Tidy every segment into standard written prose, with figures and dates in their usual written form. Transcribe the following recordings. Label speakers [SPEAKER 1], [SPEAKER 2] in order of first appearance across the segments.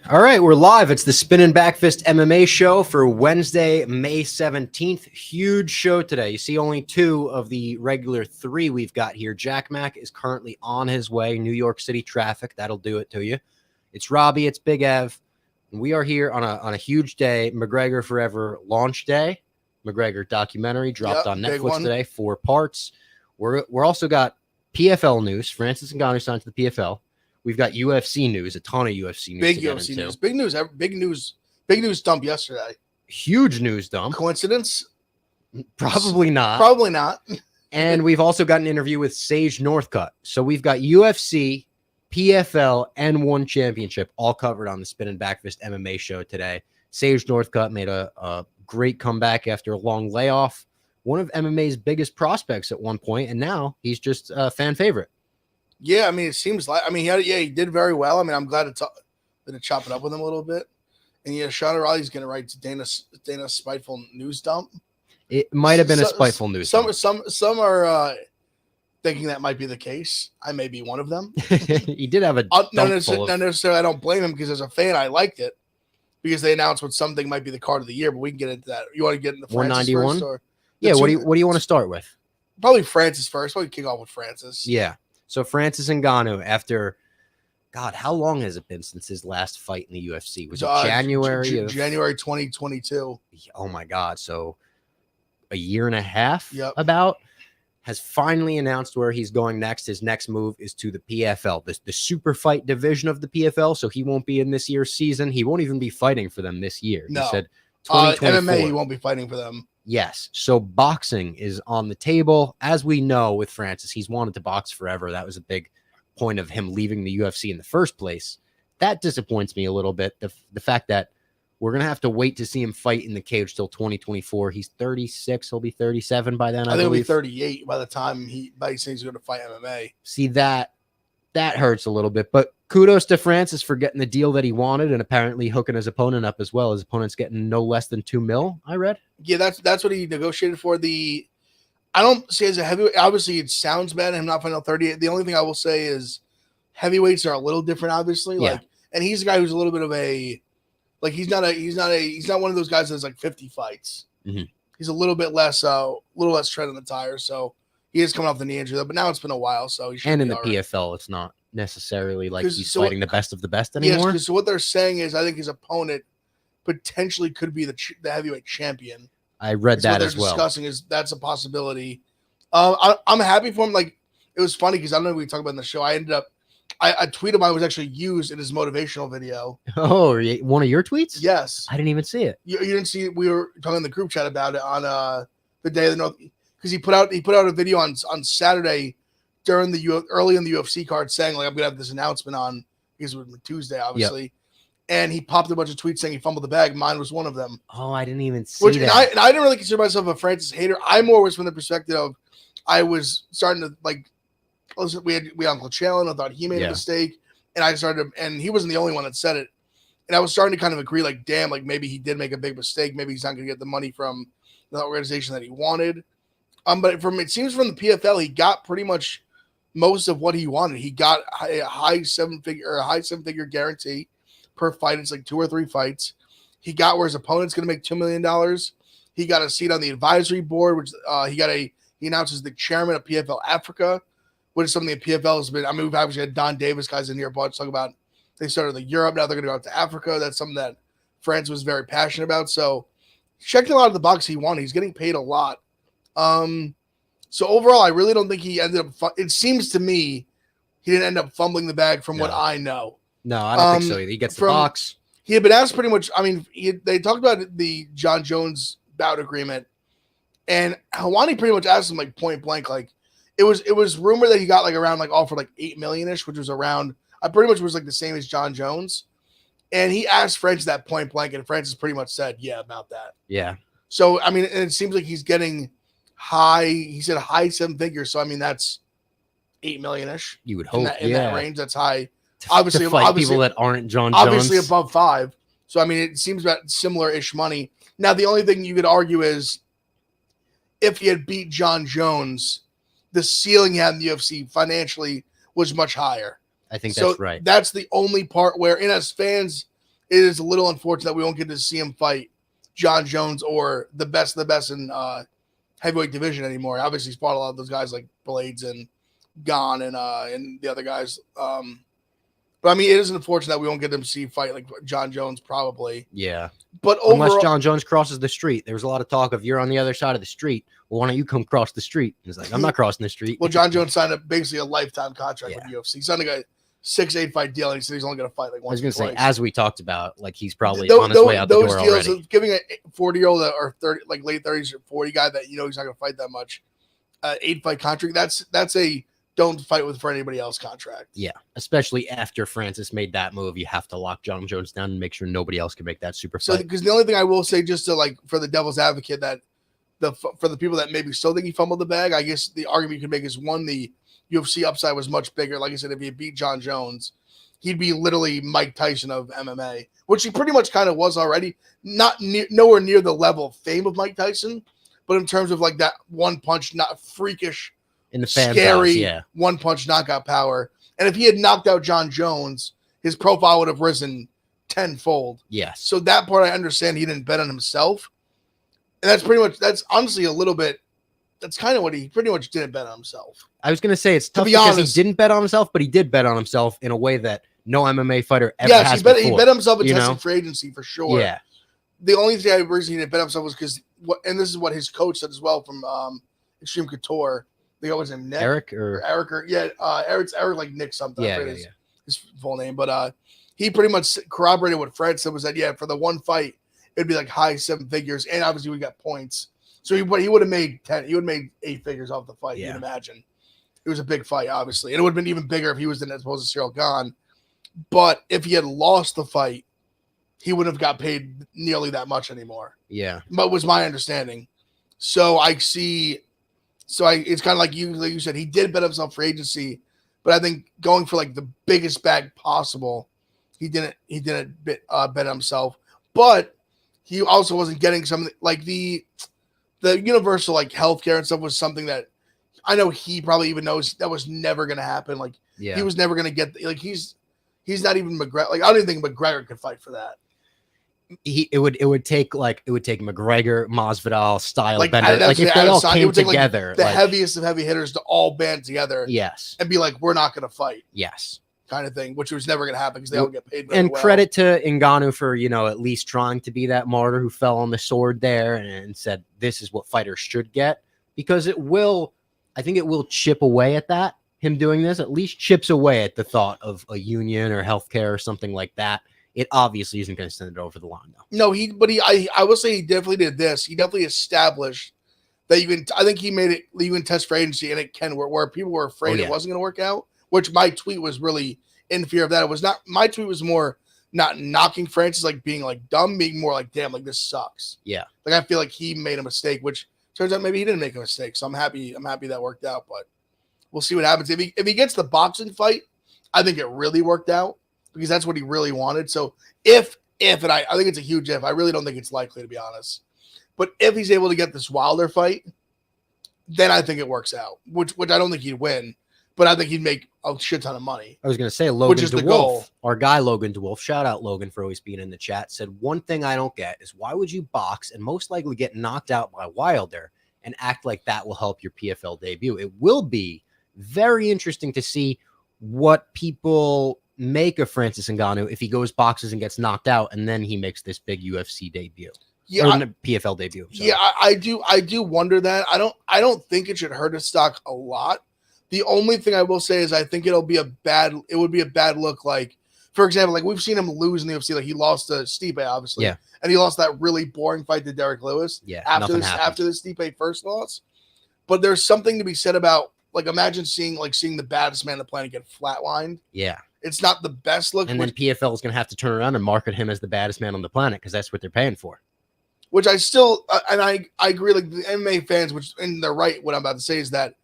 [SPEAKER 1] All right, we're live. It's the Spinnin Backfist MMA show for Wednesday, May 17th. Huge show today. You see only two of the regular three we've got here. Jack Mack is currently on his way. New York City traffic. That'll do it to you. It's Robbie. It's Big Ev. And we are here on a huge day. McGregor Forever launch day. McGregor documentary dropped on Netflix today. 4 parts. We're also got PFL news. Francis Ngannou signed to the PFL. We've got UFC news, a ton of UFC news.
[SPEAKER 2] Big UFC news. Big news dump yesterday.
[SPEAKER 1] Huge news dump.
[SPEAKER 2] Coincidence?
[SPEAKER 1] Probably not.
[SPEAKER 2] Probably not.
[SPEAKER 1] And we've also got an interview with Sage Northcutt. So we've got UFC, PFL, and One Championship all covered on the Spinnin Backfist MMA show today. Sage Northcutt made a great comeback after a long layoff. One of MMA's biggest prospects at one point, and now he's just a fan favorite.
[SPEAKER 2] Yeah, I mean, it seems like, he did very well. I mean, I'm glad to chop it up with him a little bit. And yeah, Sean O'Reilly's going to write to Dana's spiteful news dump.
[SPEAKER 1] It might have been a spiteful news dump.
[SPEAKER 2] Some are thinking that might be the case. I may be one of them.
[SPEAKER 1] He did have a
[SPEAKER 2] not necessarily. I don't blame him because as a fan, I liked it because they announced what something might be the card of the year. But we can get into that. You want to get into Francis
[SPEAKER 1] 191?
[SPEAKER 2] first, or
[SPEAKER 1] yeah? What do you want to start with?
[SPEAKER 2] Probably Francis first. Probably kick off with Francis.
[SPEAKER 1] Yeah. So Francis Ngannou, after, God, how long has it been since his last fight in the UFC? Was it January?
[SPEAKER 2] January 2022.
[SPEAKER 1] Oh, my God. So a year and a half
[SPEAKER 2] Yep.
[SPEAKER 1] has finally announced where he's going next. His next move is to the PFL, the super fight division of the PFL. So he won't be in this year's season. He won't even be fighting for them this year.
[SPEAKER 2] No.
[SPEAKER 1] He said 2024.
[SPEAKER 2] MMA, he won't be fighting for them.
[SPEAKER 1] Yes. So boxing is on the table. As we know with Francis, he's wanted to box forever. That was a big point of him leaving the UFC in the first place. That disappoints me a little bit. The fact that we're going to have to wait to see him fight in the cage till 2024. He's 36. He'll be 37 by then.
[SPEAKER 2] I think he'll be 38 by the time he says he's going to fight MMA.
[SPEAKER 1] See, that hurts a little bit, but kudos to Francis for getting the deal that he wanted and apparently hooking his opponent up as well. His opponent's getting no less than $2 million, I read.
[SPEAKER 2] Yeah, that's what he negotiated for. I don't see as a heavyweight. Obviously, it sounds bad. I'm not fighting 38. The only thing I will say is heavyweights are a little different, obviously.
[SPEAKER 1] Yeah.
[SPEAKER 2] And he's a guy who's a little bit of a he's not one of those guys that's like 50 fights.
[SPEAKER 1] Mm-hmm.
[SPEAKER 2] He's a little less tread on the tires. So he is coming off the knee injury, but now it's been a while. So he should
[SPEAKER 1] and in
[SPEAKER 2] be
[SPEAKER 1] the
[SPEAKER 2] all right.
[SPEAKER 1] PFL, it's not necessarily like he's fighting the best of the best anymore.
[SPEAKER 2] Yes, so what they're saying is I think his opponent potentially could be the heavyweight champion.
[SPEAKER 1] I read that as well.
[SPEAKER 2] Discussing is that's a possibility. I'm happy for him. Like, it was funny because I don't know if we talked about in the show. I tweet of mine was actually used in his motivational video.
[SPEAKER 1] Oh, one of your tweets?
[SPEAKER 2] Yes.
[SPEAKER 1] I didn't even see it.
[SPEAKER 2] You didn't see it. We were talking in the group chat about it on the day of the North, because he put out a video on Saturday during early in the UFC card saying, like, I'm gonna have this announcement on, because it was Tuesday, obviously. Yep. And he popped a bunch of tweets saying he fumbled the bag. Mine was one of them.
[SPEAKER 1] Oh, I didn't even see that.
[SPEAKER 2] And I didn't really consider myself a Francis hater. I more was from the perspective of I was starting to like. We had Uncle Challen. I thought he made a mistake, and and he wasn't the only one that said it. And I was starting to kind of agree, like, damn, like maybe he did make a big mistake. Maybe he's not going to get the money from the organization that he wanted. But it seems from the PFL, he got pretty much most of what he wanted. He got a high seven figure guarantee per fight. It's like 2 or 3 fights. He got where his opponent's going to make $2 million. He got a seat on the advisory board, which he announced as the chairman of PFL Africa, which is something that PFL has been. I mean, we've obviously had Don Davis guys in here, but talk about they started in Europe. Now they're going to go out to Africa. That's something that France was very passionate about. So checked a lot of the box he wanted. He's getting paid a lot. So overall, I really don't think he ended up. It seems to me he didn't end up fumbling the bag from what I know.
[SPEAKER 1] No, I don't think so either. He gets the box.
[SPEAKER 2] He had been asked pretty much. I mean, they talked about the John Jones bout agreement, and Helwani pretty much asked him like point blank, like it was rumored that he got like around like offered like $8 million ish, which was around. I pretty much was like the same as John Jones, and he asked Francis that point blank, and Francis pretty much said, "Yeah, about that."
[SPEAKER 1] Yeah.
[SPEAKER 2] So I mean, and it seems like he's getting high. He said high 7 figures. So I mean, that's $8 million ish.
[SPEAKER 1] You would hope
[SPEAKER 2] in that range. That's high.
[SPEAKER 1] Obviously, people that aren't John Jones.
[SPEAKER 2] Obviously above 5. So, I mean, it seems about similar-ish money. Now, the only thing you could argue is if he had beat John Jones, the ceiling he had in the UFC financially was much higher.
[SPEAKER 1] I think that's right.
[SPEAKER 2] That's the only part where, and as fans, it is a little unfortunate that we won't get to see him fight John Jones or the best of the best in heavyweight division anymore. Obviously, he's fought a lot of those guys like Blades and Gon and the other guys. But I mean, it is unfortunate that we won't get them to see fight like John Jones probably.
[SPEAKER 1] Yeah.
[SPEAKER 2] But
[SPEAKER 1] unless
[SPEAKER 2] overall,
[SPEAKER 1] John Jones crosses the street, there was a lot of talk of you're on the other side of the street. Well, why don't you come cross the street? And he's like, I'm not crossing the street.
[SPEAKER 2] Well, John Jones signed basically a lifetime contract with UFC. He signed a 6-8 fight deal, and he said he's only going to fight like once.
[SPEAKER 1] I was going to say, as we talked about, like he's probably
[SPEAKER 2] on
[SPEAKER 1] his way out the door already. Those deals,
[SPEAKER 2] giving a 40-year-old or 30, like late 30s or 40 guy that he's not going to fight that much, 8-fight contract. That's a don't fight with for anybody else contract.
[SPEAKER 1] Yeah, especially after Francis made that move, you have to lock John Jones down and make sure nobody else can make that super fight.
[SPEAKER 2] So, because the only thing I will say, just to like for the devil's advocate, that for the people that maybe still think he fumbled the bag, I guess the argument you can make is one, the UFC upside was much bigger. Like I said, if he beat John Jones, he'd be literally Mike Tyson of MMA, which he pretty much kind of was already. Nowhere near the level of fame of Mike Tyson, but in terms of like that one punch, not freakish. In the scary one punch knockout power. And if he had knocked out John Jones, his profile would have risen tenfold.
[SPEAKER 1] Yes.
[SPEAKER 2] So that part I understand he didn't bet on himself. And that's honestly a little bit, that's kind of what he pretty much didn't bet on himself.
[SPEAKER 1] I was going to say it's tough because he didn't bet on himself, but he did bet on himself in a way that no MMA fighter ever has before.
[SPEAKER 2] He bet himself in testing free agency for sure.
[SPEAKER 1] Yeah.
[SPEAKER 2] The only thing reason he didn't bet on himself was because, and this is what his coach said as well from Extreme Couture. I think I was his name Nick
[SPEAKER 1] Eric
[SPEAKER 2] Eric's Eric like Nick something.
[SPEAKER 1] Yeah,
[SPEAKER 2] his full name, but he pretty much corroborated what Fred said was that for the one fight it'd be like high 7 figures, and obviously we got points, so he would have made 10. He would have made 8 figures off the fight. You can imagine it was a big fight, obviously, and it would have been even bigger if he was in as opposed to Cyril Gahn. But if he had lost the fight, he wouldn't have got paid nearly that much anymore.
[SPEAKER 1] Yeah,
[SPEAKER 2] but was my understanding. So I see. So it's kind of like you said, he did bet himself for agency, but I think going for like the biggest bag possible, he didn't bet himself. But he also wasn't getting something like the universal like healthcare and stuff was something that I know he probably even knows that was never going to happen. Like he was never going to get like he's not even McGregor. Like I don't even think McGregor could fight for that.
[SPEAKER 1] It would take McGregor, Masvidal, Stylebender. Like if they all came together,
[SPEAKER 2] like the heaviest of heavy hitters to all band together, and be like, we're not going to fight, kind of thing, which was never going to happen because they all get paid.
[SPEAKER 1] And credit to Ngannou for at least trying to be that martyr who fell on the sword there and said this is what fighters should get, because I think it will chip away at that. Him doing this at least chips away at the thought of a union or healthcare or something like that. It obviously isn't going to send it over the line, though.
[SPEAKER 2] No, I will say he definitely did this. He definitely established that I think he made it, you can test for agency and it can work, where people were afraid it wasn't going to work out, which my tweet was really in fear of that. It was not, my tweet was more not knocking Francis, like being like dumb, being more like, damn, like this sucks.
[SPEAKER 1] Yeah.
[SPEAKER 2] Like I feel like he made a mistake, which turns out maybe he didn't make a mistake. So I'm happy that worked out, but we'll see what happens. If he gets the boxing fight, I think it really worked out, because that's what he really wanted. So if and I think it's a huge if. I really don't think it's likely, to be honest. But if he's able to get this Wilder fight, then I think it works out. Which I don't think he'd win, but I think he'd make a shit ton of money.
[SPEAKER 1] I was going to say Logan DeWolf, our guy Logan DeWolf. Shout out Logan for always being in the chat. Said one thing I don't get is why would you box and most likely get knocked out by Wilder and act like that will help your PFL debut? It will be very interesting to see what people make of Francis Ngannou if he goes boxes and gets knocked out and then he makes this big UFC debut. PFL debut.
[SPEAKER 2] Sorry. Yeah, I do wonder that. I don't think it should hurt his stock a lot. The only thing I will say is I think it would be a bad look. Like, for example, like we've seen him lose in the UFC. Like he lost to Stipe, obviously. Yeah. And he lost that really boring fight to Derek Lewis.
[SPEAKER 1] Yeah.
[SPEAKER 2] After the Stipe first loss. But there's something to be said about, like, imagine seeing the baddest man on the planet get flatlined.
[SPEAKER 1] Yeah.
[SPEAKER 2] It's not the best look.
[SPEAKER 1] And then PFL is going to have to turn around and market him as the baddest man on the planet because that's what they're paying for.
[SPEAKER 2] Which I still, and I agree, like the MMA fans, and they're right, what I'm about to say is that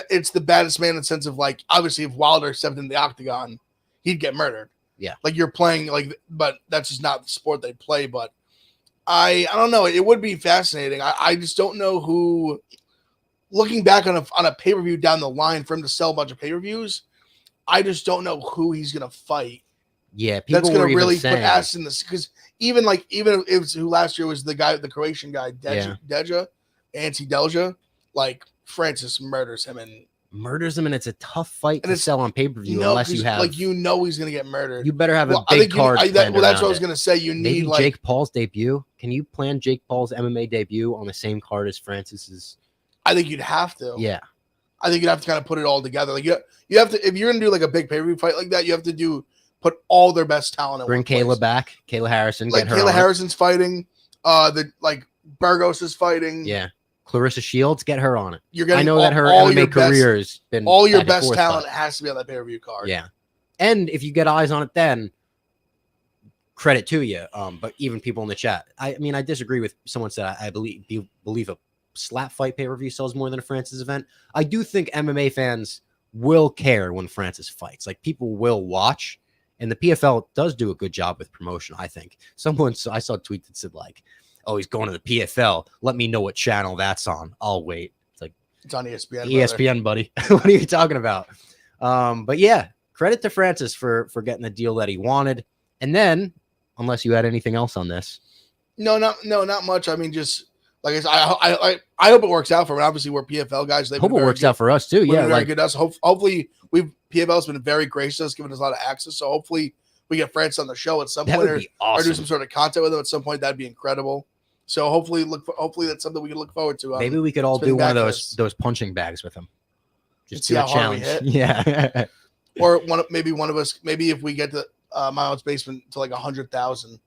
[SPEAKER 2] it's the baddest man in the sense of, like, obviously if Wilder stepped in the octagon, he'd get murdered.
[SPEAKER 1] Yeah.
[SPEAKER 2] Like you're playing, like, but that's just not the sport they play. But I don't know. It would be fascinating. I just don't know who, looking back on a pay-per-view down the line for him to sell a bunch of pay-per-views, I just don't know who he's going to fight
[SPEAKER 1] Yeah, people
[SPEAKER 2] that's going
[SPEAKER 1] were
[SPEAKER 2] to
[SPEAKER 1] even
[SPEAKER 2] really put
[SPEAKER 1] saying,
[SPEAKER 2] ass in this, because even if it was who last year was the Croatian guy, Deja, Anti-Delja, like Francis murders him, and
[SPEAKER 1] it's a tough fight to sell on pay-per-view unless you have,
[SPEAKER 2] like, he's going to get murdered.
[SPEAKER 1] You better have a big card.
[SPEAKER 2] That's what I was going to say. You need
[SPEAKER 1] maybe Jake Paul's debut. Can you plan Jake Paul's MMA debut on the same card as Francis's?
[SPEAKER 2] I think you'd have to.
[SPEAKER 1] Yeah.
[SPEAKER 2] I think you'd have to kind of put it all together. Like you have to, if you're going to do like a big pay-per-view fight like that, you have to put all their best talent in.
[SPEAKER 1] Bring Kayla back. Kayla Harrison.
[SPEAKER 2] Like Kayla Harrison's fighting. Burgos is fighting.
[SPEAKER 1] Yeah. Clarissa Shields, get her on it.
[SPEAKER 2] I
[SPEAKER 1] know that her MMA career has been
[SPEAKER 2] all your best talent has to be on that pay-per-view card.
[SPEAKER 1] Yeah. And if you get eyes on it, then credit to you. But even people in the chat, I mean, I disagree with someone said I believe a slap fight pay-per-view sells more than a Francis event. I do think MMA fans will care when Francis fights. Like, people will watch, and the PFL does do a good job with promotion, I think. I saw a tweet that said, like, oh, he's going to the PFL. Let me know what channel that's on. I'll wait.
[SPEAKER 2] It's on ESPN.
[SPEAKER 1] ESPN, buddy. What are you talking about? But yeah, credit to Francis for getting the deal that he wanted. And then, unless you had anything else on this.
[SPEAKER 2] No, not much. I mean, just like I said, I hope it works out for him. Obviously, we're PFL guys.
[SPEAKER 1] Hope it works out for us too. Yeah,
[SPEAKER 2] very good. Us. Hopefully, PFL's been very gracious, giving us a lot of access. So hopefully, we get Francis on the show at some point, or do some sort of content with him at some point. That'd be incredible. So hopefully that's something we can look forward to.
[SPEAKER 1] Maybe we could all do one of those punching bags with him. Just do a challenge. Yeah.
[SPEAKER 2] Or maybe one of us. Maybe if we get to Miles Basement to like 100,000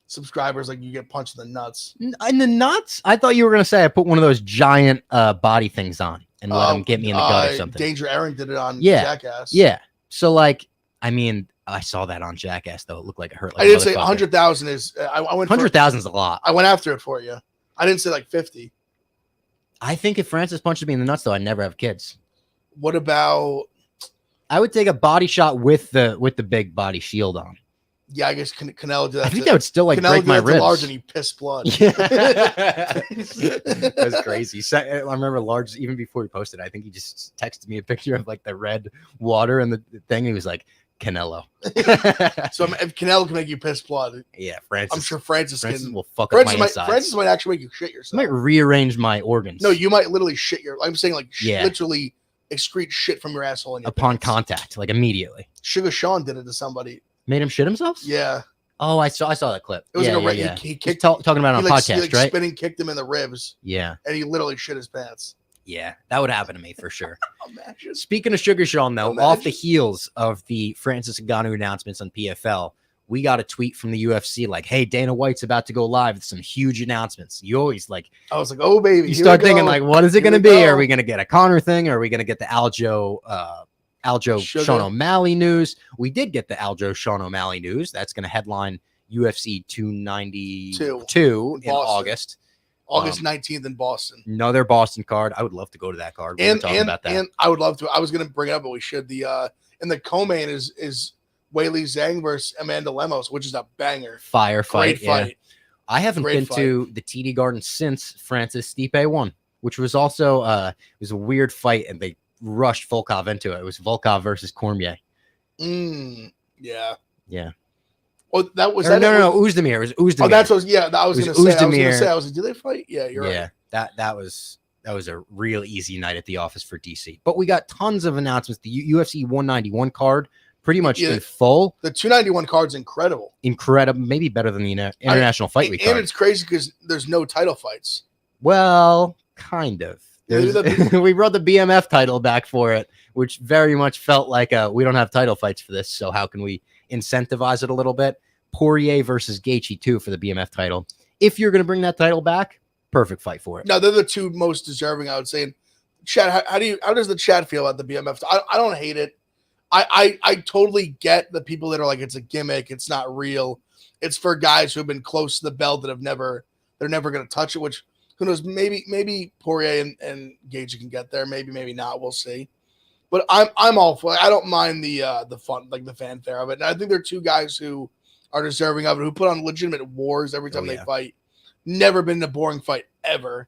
[SPEAKER 2] subscribers, like, you get punched in the nuts.
[SPEAKER 1] In the nuts? I thought you were gonna say I put one of those giant body things on and let him get me in the gut or something.
[SPEAKER 2] Danger Aaron did it on Jackass.
[SPEAKER 1] Yeah. So, like, I mean, I saw that on Jackass, though. It looked like it hurt. Like,
[SPEAKER 2] I didn't say 100,000 is. I went
[SPEAKER 1] 100,000 is a lot.
[SPEAKER 2] I went after it for you. I didn't say like 50.
[SPEAKER 1] I think if Francis punches me in the nuts, though, I'd never have kids.
[SPEAKER 2] What about?
[SPEAKER 1] I would take a body shot with the big body shield on.
[SPEAKER 2] Yeah, I guess Canelo did that.
[SPEAKER 1] I think that would still break my ribs.
[SPEAKER 2] Large and he pissed blood.
[SPEAKER 1] Yeah. That's crazy. I remember Large, even before he posted, I think he just texted me a picture of like the red water and the thing. He was like, Canelo.
[SPEAKER 2] So if Canelo can make you piss blood,
[SPEAKER 1] yeah, Francis.
[SPEAKER 2] I'm sure Francis
[SPEAKER 1] will fuck up my insides.
[SPEAKER 2] Francis might actually make you shit yourself.
[SPEAKER 1] Might rearrange my organs.
[SPEAKER 2] No, you might literally shit I'm saying like literally excrete shit from your asshole in your
[SPEAKER 1] upon contact, like immediately.
[SPEAKER 2] Sugar Sean did it to somebody.
[SPEAKER 1] Made him shit himself?
[SPEAKER 2] Yeah.
[SPEAKER 1] Oh, I saw that clip.
[SPEAKER 2] It was he kicked,
[SPEAKER 1] talking about it on a podcast, right?
[SPEAKER 2] Spinning kicked him in the ribs.
[SPEAKER 1] Yeah.
[SPEAKER 2] And he literally shit his pants.
[SPEAKER 1] Yeah, that would happen to me for sure.
[SPEAKER 2] Imagine.
[SPEAKER 1] Speaking of Sugar Sean, though, off the heels of the Francis Ngannou announcements on PFL, we got a tweet from the UFC like, hey, Dana White's about to go live with some huge announcements. You always like,
[SPEAKER 2] I was like, oh, baby.
[SPEAKER 1] You start thinking like, what is it going to be? Are we going to get a Conor thing? Or are we going to get the Aljo Sean O'Malley news? We did get the Aljo Sean O'Malley news. That's going to headline UFC 292 in August.
[SPEAKER 2] August 19th in Boston.
[SPEAKER 1] Another Boston card. I would love to go to that card. We were talking about that.
[SPEAKER 2] And I would love to. I was going to bring it up, but we should. In the co-main is Weili Zhang versus Amanda Lemos, which is a banger.
[SPEAKER 1] Fire fight.
[SPEAKER 2] Great fight.
[SPEAKER 1] I haven't been to the TD Garden since Francis Stipe won, which was also it was a weird fight, and they rushed Volkov into it. It was Volkov versus Cormier.
[SPEAKER 2] Yeah.
[SPEAKER 1] Yeah.
[SPEAKER 2] Oh, that was
[SPEAKER 1] no. Oezdemir. It was Oezdemir.
[SPEAKER 2] Oh, that's what. Yeah, I was going to say. I was like, did they fight? Yeah, you're right.
[SPEAKER 1] Yeah, that was a real easy night at the office for DC. But we got tons of announcements. The UFC 191 card pretty much in full.
[SPEAKER 2] The 291 card's incredible.
[SPEAKER 1] Incredible, maybe better than the International Fight Week card.
[SPEAKER 2] And it's crazy because there's no title fights.
[SPEAKER 1] Well, kind of. We brought the BMF title back for it, which very much felt like we don't have title fights for this, so how can we incentivize it a little bit? Poirier versus Gaethje too for the BMF title. If you're going to bring that title back, perfect fight for it.
[SPEAKER 2] No, they're the two most deserving, I would say. And Chad, how does the chat feel about the BMF? I don't hate it. I totally get the people that are like, it's a gimmick, it's not real. It's for guys who have been close to the belt that they're never going to touch it, which who knows, maybe Poirier and Gaethje can get there, maybe not, we'll see. But I'm all for it. I don't mind the fun, like the fanfare of it. And I think they're two guys who are deserving of it, who put on legitimate wars every time they fight. Never been in a boring fight ever.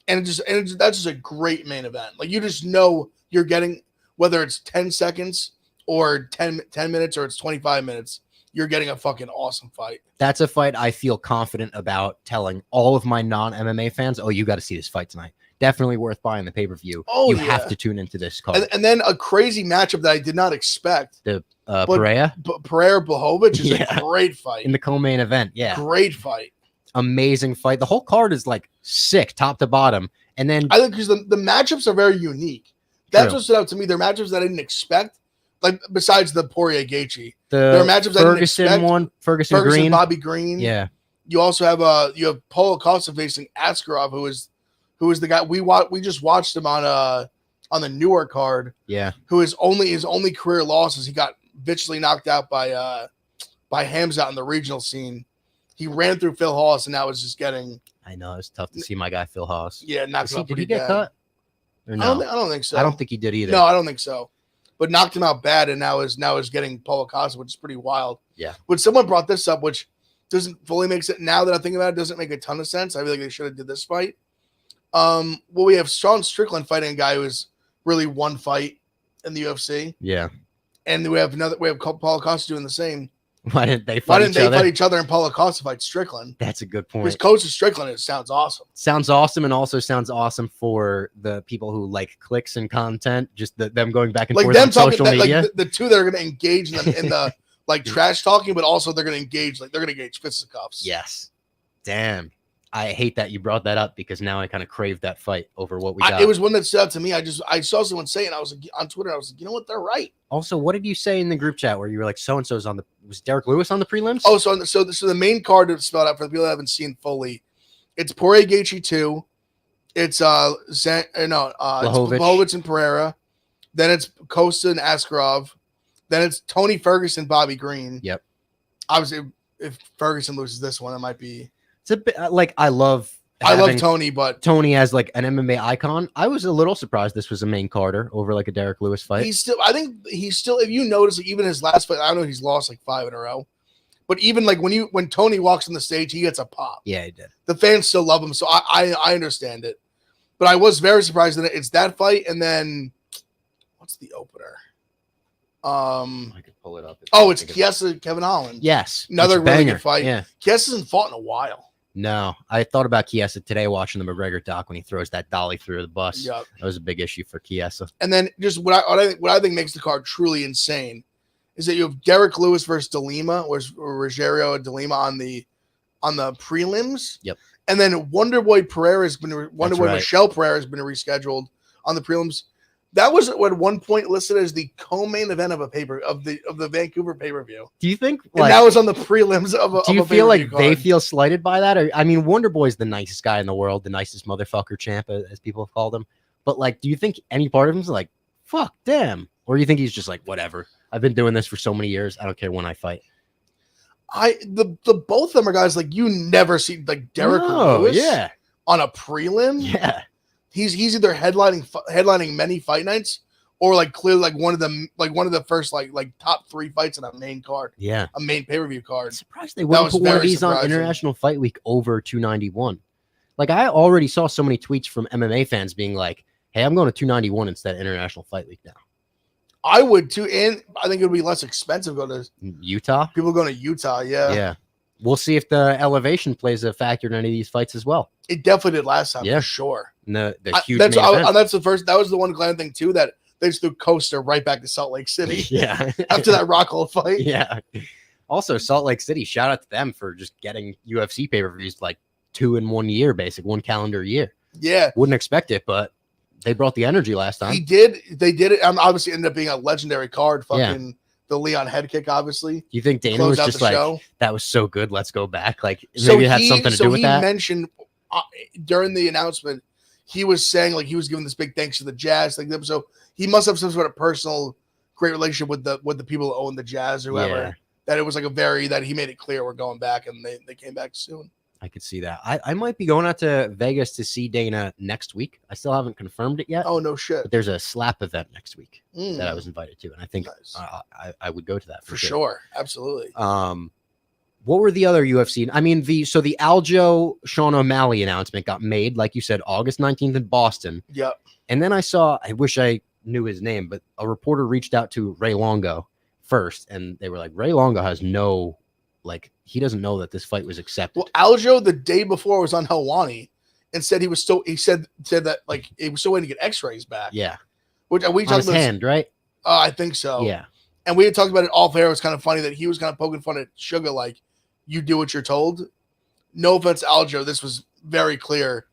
[SPEAKER 2] And that's just a great main event. Like, you just know you're getting, whether it's 10 seconds or 10 minutes or it's 25 minutes, you're getting a fucking awesome fight.
[SPEAKER 1] That's a fight I feel confident about telling all of my non-MMA fans, oh, you got to see this fight tonight. Definitely worth buying the pay-per-view.
[SPEAKER 2] Oh,
[SPEAKER 1] you
[SPEAKER 2] yeah.
[SPEAKER 1] have to tune into this card.
[SPEAKER 2] And then a crazy matchup that I did not expect.
[SPEAKER 1] The Pereira?
[SPEAKER 2] Pereira Blachowicz is a great fight.
[SPEAKER 1] In the co-main event, yeah.
[SPEAKER 2] Great fight.
[SPEAKER 1] Amazing fight. The whole card is like sick, top to bottom. And then
[SPEAKER 2] I think because the matchups are very unique. That's what stood out to me. They're matchups that I didn't expect. Like besides the Poirier Gaethje, there are matchups
[SPEAKER 1] Ferguson
[SPEAKER 2] I didn't expect.
[SPEAKER 1] Ferguson Green,
[SPEAKER 2] Bobby Green.
[SPEAKER 1] Yeah.
[SPEAKER 2] You also have Paulo Acosta facing Askarov, who is the guy we just watched him on the newer card.
[SPEAKER 1] Yeah.
[SPEAKER 2] Who is his only career loss is he got viciously knocked out by Hamzat in the regional scene. He ran through Phil Haas, and that was just getting.
[SPEAKER 1] I know it's tough to see my guy Phil Haas.
[SPEAKER 2] Yeah, knocked him out.
[SPEAKER 1] Did he get cut? Or no?
[SPEAKER 2] I don't think so.
[SPEAKER 1] I don't think he did either.
[SPEAKER 2] No, I don't think so. But knocked him out bad, and now is getting Paulo Acosta, which is pretty wild.
[SPEAKER 1] Yeah.
[SPEAKER 2] But someone brought this up, which doesn't fully make sense. Now that I think about it, doesn't make a ton of sense. I feel like they should have did this fight. Well, we have Sean Strickland fighting a guy who has really one fight in the UFC.
[SPEAKER 1] Yeah.
[SPEAKER 2] And we have Paulo Acosta doing the same.
[SPEAKER 1] Why didn't they fight
[SPEAKER 2] each other and Paulo Acosta fight Strickland?
[SPEAKER 1] That's a good point.
[SPEAKER 2] Because coach of Strickland, it sounds awesome.
[SPEAKER 1] Sounds awesome, and also sounds awesome for the people who like clicks and content. Just them going back and forth on social media.
[SPEAKER 2] Like the two that are going to engage in the like trash talking, but also they're going to engage fisticuffs.
[SPEAKER 1] Yes. Damn. I hate that you brought that up because now I kind of crave that fight over what we got.
[SPEAKER 2] It was one that stood out to me. I saw someone say it, and I was like, on Twitter, I was like, you know what? They're right.
[SPEAKER 1] Also, what did you say in the group chat where you were like, so-and-so's on was Derek Lewis on the prelims?
[SPEAKER 2] Oh, so the main card to spell it out for the people that haven't seen fully, it's Poirier Gaethje 2. It's Blachowicz and Pereira. Then it's Costa and Askarov. Then it's Tony Ferguson, Bobby Green.
[SPEAKER 1] Yep.
[SPEAKER 2] Obviously, if Ferguson loses this one, it might be.
[SPEAKER 1] It's a bit like I love
[SPEAKER 2] Tony, but
[SPEAKER 1] Tony as like an MMA icon. I was a little surprised this was a main carder over like a Derek Lewis fight.
[SPEAKER 2] I think he's still, if you notice, like, even his last fight, I know he's lost like 5 in a row, but even like when Tony walks on the stage, he gets a pop.
[SPEAKER 1] Yeah, he did.
[SPEAKER 2] The fans still love him, so I understand it. But I was very surprised that it's that fight, and then what's the opener?
[SPEAKER 1] I could pull it up.
[SPEAKER 2] It's Chiesa, Kevin Holland.
[SPEAKER 1] Yes,
[SPEAKER 2] another really good fight.
[SPEAKER 1] Yeah,
[SPEAKER 2] Chiesa hasn't fought in a while.
[SPEAKER 1] No, I thought about Chiesa today watching the McGregor doc when he throws that dolly through the bus.
[SPEAKER 2] Yep.
[SPEAKER 1] That was a big issue for Chiesa.
[SPEAKER 2] And then just what I think makes the card truly insane is that you have Derek Lewis versus DeLima, or Rogerio and DeLima on the prelims.
[SPEAKER 1] Yep.
[SPEAKER 2] And then Michelle Pereira has been rescheduled on the prelims. That was at one point listed as the co-main event of the Vancouver pay-per-view.
[SPEAKER 1] Do you think
[SPEAKER 2] and that was on the prelims of a?
[SPEAKER 1] Do you feel like
[SPEAKER 2] card.
[SPEAKER 1] they feel slighted by that? Or, I mean, Wonder Boy's the nicest guy in the world, the nicest motherfucker champ, as people have called him. But like, do you think any part of him's like, fuck, damn, or do you think he's just like, whatever? I've been doing this for so many years. I don't care when I fight.
[SPEAKER 2] The both of them are guys like you never see, like Derek Lewis, on a prelim.
[SPEAKER 1] Yeah.
[SPEAKER 2] He's either headlining many fight nights or like clearly like one of the first like top 3 fights in a main card.
[SPEAKER 1] Yeah.
[SPEAKER 2] A main pay-per-view card.
[SPEAKER 1] I'm surprised they wouldn't put one of these on International Fight Week over 291. Like I already saw so many tweets from MMA fans being like, hey, I'm going to 291 instead of International Fight Week now.
[SPEAKER 2] I would too, and I think it would be less expensive going to
[SPEAKER 1] Utah.
[SPEAKER 2] People going to Utah, yeah.
[SPEAKER 1] Yeah. We'll see if the elevation plays a factor in any of these fights as well.
[SPEAKER 2] It definitely did last time, for sure.
[SPEAKER 1] The huge main event.
[SPEAKER 2] That's the first. That was the one glad thing too, that they just threw Costa right back to Salt Lake City.
[SPEAKER 1] Yeah.
[SPEAKER 2] After that Rockhold fight.
[SPEAKER 1] Yeah. Also, Salt Lake City. Shout out to them for just getting UFC pay-per-views like 2 in 1 year, basically 1 calendar year.
[SPEAKER 2] Yeah.
[SPEAKER 1] Wouldn't expect it, but they brought the energy last time.
[SPEAKER 2] They did it. Obviously ended up being a legendary card. Fucking the Leon head kick, obviously.
[SPEAKER 1] Do you think Dana was just like, that was so good, let's go back? Like, maybe it had something to do with that?
[SPEAKER 2] He mentioned during the announcement, he was saying like he was giving this big thanks to the Jazz. Like, so he must have some sort of personal great relationship with the people who own the Jazz or whoever. Yeah. That it was like that he made it clear we're going back, and they came back soon.
[SPEAKER 1] I could see that. I might be going out to Vegas to see Dana next week. I still haven't confirmed it yet.
[SPEAKER 2] Oh, no shit.
[SPEAKER 1] But there's a slap event next week that I was invited to, and I think I would go to that
[SPEAKER 2] for sure. Absolutely.
[SPEAKER 1] What were the other UFC? I mean, the Aljo Sean O'Malley announcement got made, like you said, August 19th in Boston.
[SPEAKER 2] Yep.
[SPEAKER 1] And then I wish I knew his name, but a reporter reached out to Ray Longo first, and they were like, Ray Longo has no, like, he doesn't know that this fight was accepted.
[SPEAKER 2] Well, Aljo the day before was on Helwani and said he said that like he was still waiting to get X-rays back.
[SPEAKER 1] Yeah,
[SPEAKER 2] Which we
[SPEAKER 1] on
[SPEAKER 2] talked
[SPEAKER 1] his
[SPEAKER 2] about
[SPEAKER 1] hand, right?
[SPEAKER 2] I think so.
[SPEAKER 1] Yeah,
[SPEAKER 2] and we had talked about it off air. It was kind of funny that he was kind of poking fun at Sugar, like, you do what you're told. No offense, Aljo. This was very clear.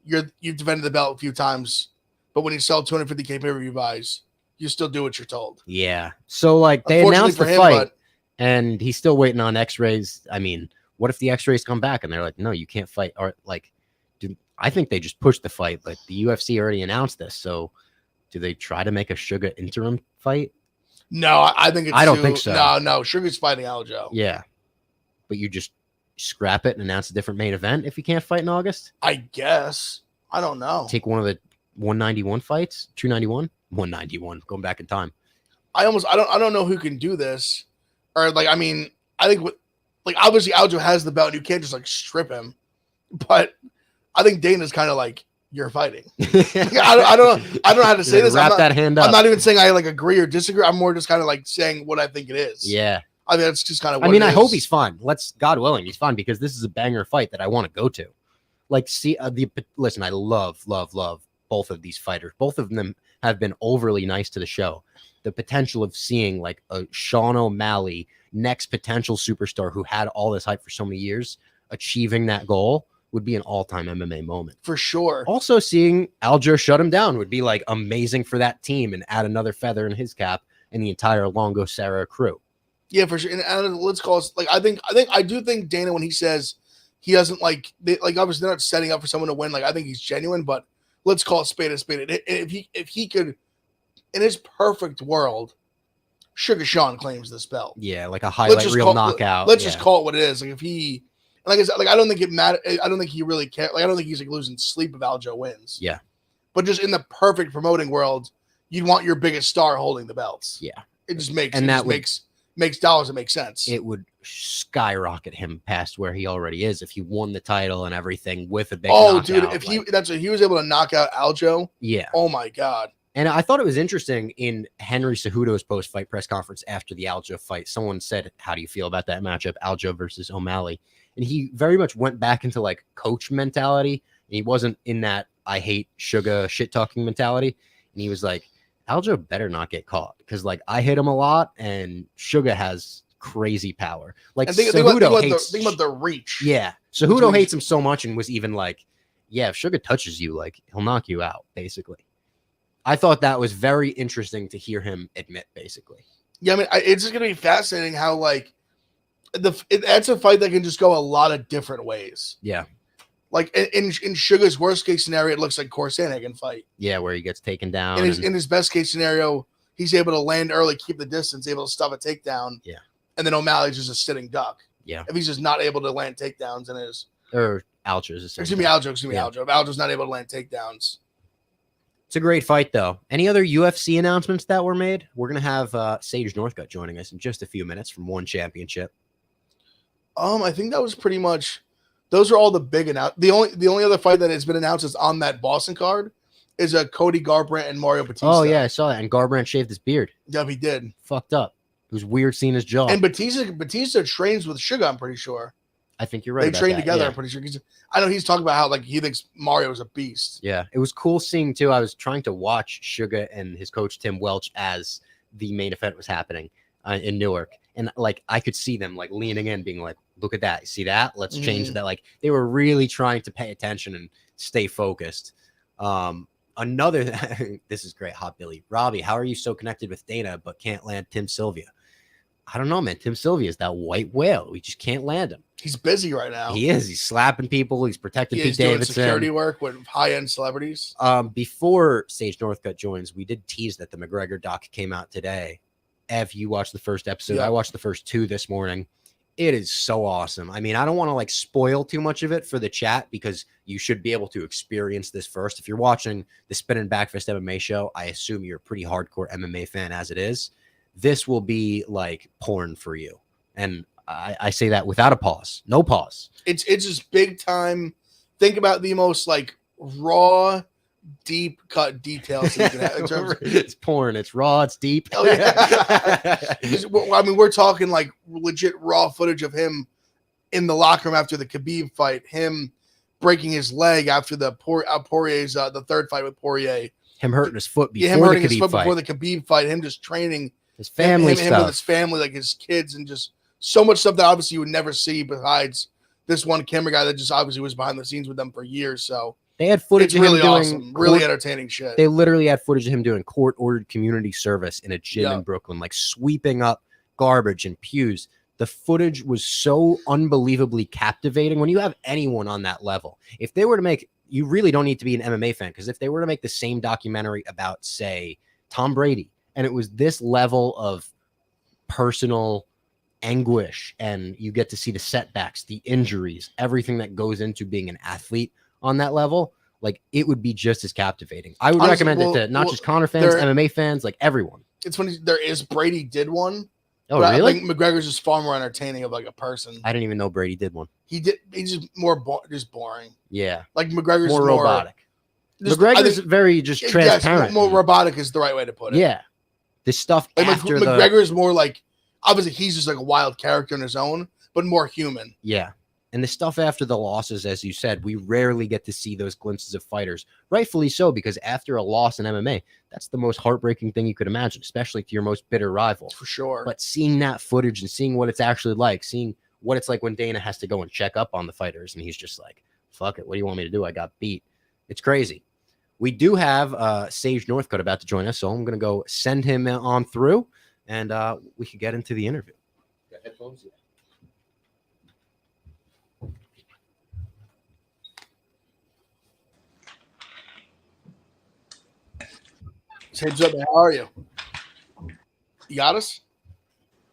[SPEAKER 2] You've defended the belt a few times, but when you sell 250K pay-per-view buys, you still do what you're told.
[SPEAKER 1] Yeah. So like they announced the fight, and he's still waiting on X-rays. I mean, what if the X-rays come back and they're like, no, you can't fight? Or like, I think they just pushed the fight. Like the UFC already announced this. So do they try to make a Sugar interim fight?
[SPEAKER 2] No, I think
[SPEAKER 1] I don't think so.
[SPEAKER 2] No, Sugar's fighting Aljo.
[SPEAKER 1] Yeah, but you just scrap it and announce a different main event if you can't fight in August.
[SPEAKER 2] I guess. I don't know.
[SPEAKER 1] Take one of the 191 fights, 291, 191. Going back in time.
[SPEAKER 2] I don't know who can do this, or like I mean I think like obviously Aljo has the belt. And you can't just like strip him, but I think Dana's kind of like, you're fighting. I don't know how to say this.
[SPEAKER 1] Wrap that hand up.
[SPEAKER 2] I'm not even saying I like agree or disagree. I'm more just kind of like saying what I think it is.
[SPEAKER 1] Yeah.
[SPEAKER 2] I mean, that's just kind of.
[SPEAKER 1] I hope he's fine. God willing, he's fine, because this is a banger fight that I want to go to. Like, see, listen, I love both of these fighters. Both of them have been overly nice to the show. The potential of seeing like a Sean O'Malley, next potential superstar who had all this hype for so many years, achieving that goal would be an all-time MMA moment.
[SPEAKER 2] For sure.
[SPEAKER 1] Also, seeing Aljo shut him down would be like amazing for that team and add another feather in his cap and the entire Longo Serra crew.
[SPEAKER 2] Yeah, for sure. And let's call it like I do think Dana, when he says he doesn't like obviously they're not setting up for someone to win. Like I think he's genuine, but let's call it spade a spade. If he could, in his perfect world, Sugar Sean claims this belt.
[SPEAKER 1] Yeah, like a highlight reel knockout.
[SPEAKER 2] Let's just call it what it is. Like if he, like I said, like I don't think it matters. I don't think he really cares. Like I don't think he's like losing sleep if Aljo wins.
[SPEAKER 1] Yeah,
[SPEAKER 2] but just in the perfect promoting world, you'd want your biggest star holding the belts.
[SPEAKER 1] Yeah,
[SPEAKER 2] it just makes makes dollars. It makes sense.
[SPEAKER 1] It would skyrocket him past where he already is if he won the title and everything with a big.
[SPEAKER 2] Dude, if he was able to knock out Aljo.
[SPEAKER 1] Yeah.
[SPEAKER 2] Oh my God.
[SPEAKER 1] And I thought it was interesting in Henry Cejudo's post-fight press conference after the Aljo fight. Someone said, "How do you feel about that matchup, Aljo versus O'Malley?" And he very much went back into like coach mentality. And he wasn't in that I hate Sugar shit talking mentality. And he was like, Aljo better not get caught, because like I hit him a lot and Sugar has crazy power. Like Cejudo hates.
[SPEAKER 2] Think about the reach.
[SPEAKER 1] Yeah, Cejudo hates him so much and was even like, yeah, if Sugar touches you, like he'll knock you out. Basically, I thought that was very interesting to hear him admit. Basically,
[SPEAKER 2] yeah, I mean, it's just gonna be fascinating how like that's a fight that can just go a lot of different ways.
[SPEAKER 1] Yeah.
[SPEAKER 2] Like in Sugar's worst case scenario, it looks like Corsanic can fight.
[SPEAKER 1] Yeah, where he gets taken down.
[SPEAKER 2] In his best case scenario, he's able to land early, keep the distance, able to stop a takedown.
[SPEAKER 1] Yeah.
[SPEAKER 2] And then O'Malley's just a sitting duck.
[SPEAKER 1] Yeah.
[SPEAKER 2] If he's just not able to land takedowns and
[SPEAKER 1] Aljo's a sitting
[SPEAKER 2] duck. Excuse me, Aljo. If Aljo's not able to land takedowns.
[SPEAKER 1] It's a great fight, though. Any other UFC announcements that were made? We're gonna have Sage Northcutt joining us in just a few minutes from One Championship.
[SPEAKER 2] I think that was pretty much. Those are all the big announcements. The only other fight that has been announced is on that Boston card is Cody Garbrandt and Mario Batista.
[SPEAKER 1] Oh yeah, I saw that. And Garbrandt shaved his beard.
[SPEAKER 2] Yeah, he did.
[SPEAKER 1] Fucked up. It was weird seeing his jaw.
[SPEAKER 2] And Batista trains with Sugar, I'm pretty sure.
[SPEAKER 1] I think you're right.
[SPEAKER 2] They train together, yeah. I'm pretty sure. I know he's talking about how like he thinks Mario is a beast.
[SPEAKER 1] Yeah, it was cool seeing too. I was trying to watch Sugar and his coach Tim Welch as the main event was happening in Newark, and like I could see them like leaning in, being like, "Look at that! See that? Let's change that." Like they were really trying to pay attention and stay focused. Another, this is great, Hot Billy. Robbie, how are you so connected with Dana but can't land Tim Sylvia? I don't know, man. Tim Sylvia is that white whale. We just can't land him.
[SPEAKER 2] He's busy right now.
[SPEAKER 1] He is. He's slapping people. He's protecting Pete Davidson.
[SPEAKER 2] He's doing security work with high-end celebrities.
[SPEAKER 1] Before Sage Northcutt joins, we did tease that the McGregor doc came out today. Ev, you watched the first episode. Yeah. I watched the first 2 this morning. It is so awesome. I mean, I don't want to like spoil too much of it for the chat because you should be able to experience this first. If you're watching the Spinnin Backfist MMA show, I assume you're a pretty hardcore MMA fan as it is. This will be like porn for you. And I say that without a pause. No pause.
[SPEAKER 2] It's just big time. Think about the most like raw, deep cut details that you can have in terms of,
[SPEAKER 1] it's porn. It's raw. It's deep.
[SPEAKER 2] oh, yeah. I mean, we're talking like legit raw footage of him in the locker room after the Khabib fight, him breaking his leg after the Poirier's the third fight with Poirier,
[SPEAKER 1] him hurting his foot before
[SPEAKER 2] him hurting
[SPEAKER 1] the Khabib
[SPEAKER 2] his foot
[SPEAKER 1] fight.
[SPEAKER 2] before the Khabib fight, him just training
[SPEAKER 1] his family
[SPEAKER 2] him with his family, like his kids, and just so much stuff that obviously you would never see besides this one camera guy that just obviously was behind the scenes with them for years. So
[SPEAKER 1] they had footage of him
[SPEAKER 2] really
[SPEAKER 1] doing
[SPEAKER 2] awesome, really entertaining shit.
[SPEAKER 1] They literally had footage of him doing court-ordered community service in a gym in Brooklyn, like sweeping up garbage and pews. The footage was so unbelievably captivating. When you have anyone on that level, if they were to make, you really don't need to be an MMA fan, because if they were to make the same documentary about, say, Tom Brady, and it was this level of personal anguish, and you get to see the setbacks, the injuries, everything that goes into being an athlete on that level, like it would be just as captivating. I would recommend it to not just Conor fans, MMA fans, like everyone.
[SPEAKER 2] It's funny. Brady did one.
[SPEAKER 1] Oh, really?
[SPEAKER 2] I think McGregor's just far more entertaining of like a person.
[SPEAKER 1] I didn't even know Brady did one.
[SPEAKER 2] He did. He's just more just boring.
[SPEAKER 1] Yeah.
[SPEAKER 2] Like McGregor's
[SPEAKER 1] more robotic. McGregor's very just transparent.
[SPEAKER 2] Yes, more robotic is the right way to put it.
[SPEAKER 1] Yeah. The stuff
[SPEAKER 2] like
[SPEAKER 1] after
[SPEAKER 2] McGregor's more like, obviously he's just like a wild character in his own, but more human.
[SPEAKER 1] Yeah. And the stuff after the losses, as you said, we rarely get to see those glimpses of fighters. Rightfully so, because after a loss in MMA, that's the most heartbreaking thing you could imagine, especially to your most bitter rival.
[SPEAKER 2] For sure.
[SPEAKER 1] But seeing that footage and seeing what it's actually like, seeing what it's like when Dana has to go and check up on the fighters, and he's just like, fuck it, what do you want me to do? I got beat. It's crazy. We do have Sage Northcutt about to join us, so I'm going to go send him on through, and we could get into the interview. Got headphones? Yeah.
[SPEAKER 2] Sage, up, how are you? You got us?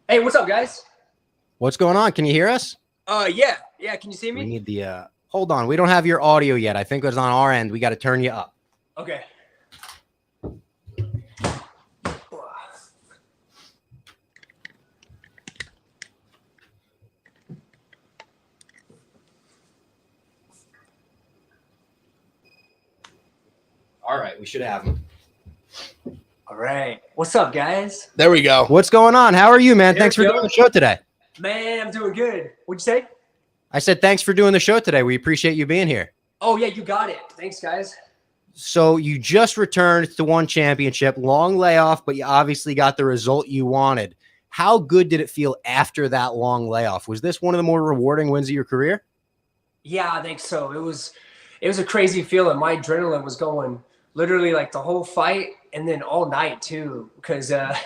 [SPEAKER 3] Hey, what's up, guys?
[SPEAKER 1] What's going on? Can you hear us?
[SPEAKER 3] Yeah. Can you see me?
[SPEAKER 1] We need the hold on. We don't have your audio yet. I think it's on our end. We got to turn you up.
[SPEAKER 3] Okay.
[SPEAKER 1] All right, we should have him.
[SPEAKER 3] All right. What's up, guys?
[SPEAKER 2] There we go.
[SPEAKER 1] What's going on? How are you, man? Thanks for doing the show today.
[SPEAKER 3] Man, I'm doing good. What'd you say?
[SPEAKER 1] I said thanks for doing the show today. We appreciate you being here.
[SPEAKER 3] Oh, yeah, you got it. Thanks, guys.
[SPEAKER 1] So you just returned to one championship, long layoff, but you obviously got the result you wanted. How good did it feel after that long layoff? Was this one of the more rewarding wins of your career?
[SPEAKER 3] Yeah, I think so. It was a crazy feeling. My adrenaline was going literally like the whole fight and then all night too, because I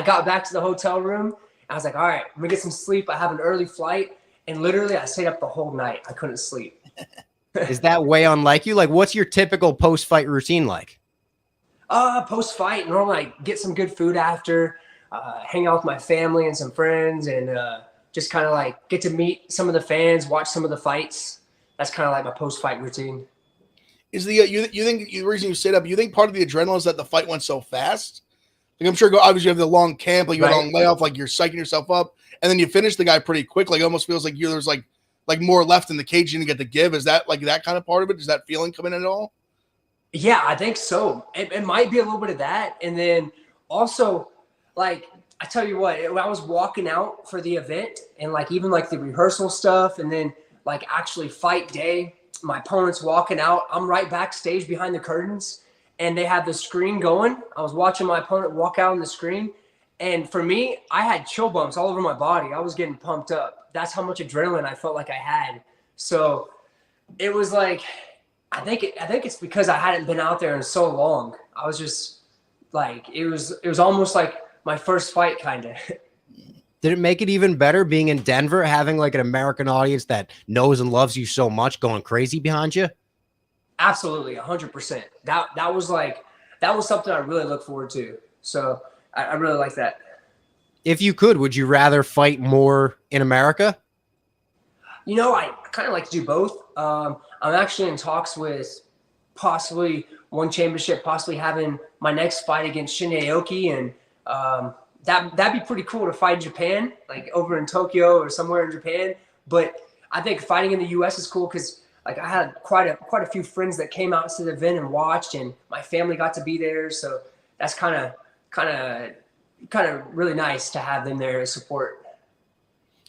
[SPEAKER 3] got back to the hotel room. I was like, all right, I'm gonna get some sleep. I have an early flight, and literally I stayed up the whole night. I couldn't sleep.
[SPEAKER 1] Is that way unlike you? Like, what's your typical post-fight routine like?
[SPEAKER 3] Post-fight, normally I get some good food after, hang out with my family and some friends, and just kind of like get to meet some of the fans, watch some of the fights. That's kind of like my post-fight routine.
[SPEAKER 2] Is the you think the reason you stayed up? You think part of the adrenaline is that the fight went so fast? Like I'm sure, obviously you have the long camp, like you had a long layoff, like you're psyching yourself up, and then you finish the guy pretty quick. Like it almost feels like there's like more left in the cage you didn't get to give. Is that like that kind of part of it? Does that feeling come in at all?
[SPEAKER 3] Yeah, I think so. It might be a little bit of that, and then also like I tell you what, when I was walking out for the event and like even like the rehearsal stuff, and then like actually fight day. My opponent's walking out. I'm right backstage behind the curtains, and they have the screen going. I was watching my opponent walk out on the screen, and for me, I had chill bumps all over my body. I was getting pumped up. That's how much adrenaline I felt like I had. So it was like, I think it's because I hadn't been out there in so long. I was just like, it was almost like my first fight, kind of.
[SPEAKER 1] Did it make it even better being in Denver, having like an American audience that knows and loves you so much going crazy behind you?
[SPEAKER 3] Absolutely, 100%. That was something I really look forward to. So I really like that.
[SPEAKER 1] If you could, would you rather fight more in America?
[SPEAKER 3] You know, I kind of like to do both. I'm actually in talks with possibly one championship, possibly having my next fight against Shin Aoki, and that'd be pretty cool to fight in Japan, like over in Tokyo or somewhere in Japan. But I think fighting in the U.S. is cool because like I had quite a few friends that came out to the event and watched, and my family got to be there. So that's kind of really nice to have them there to support.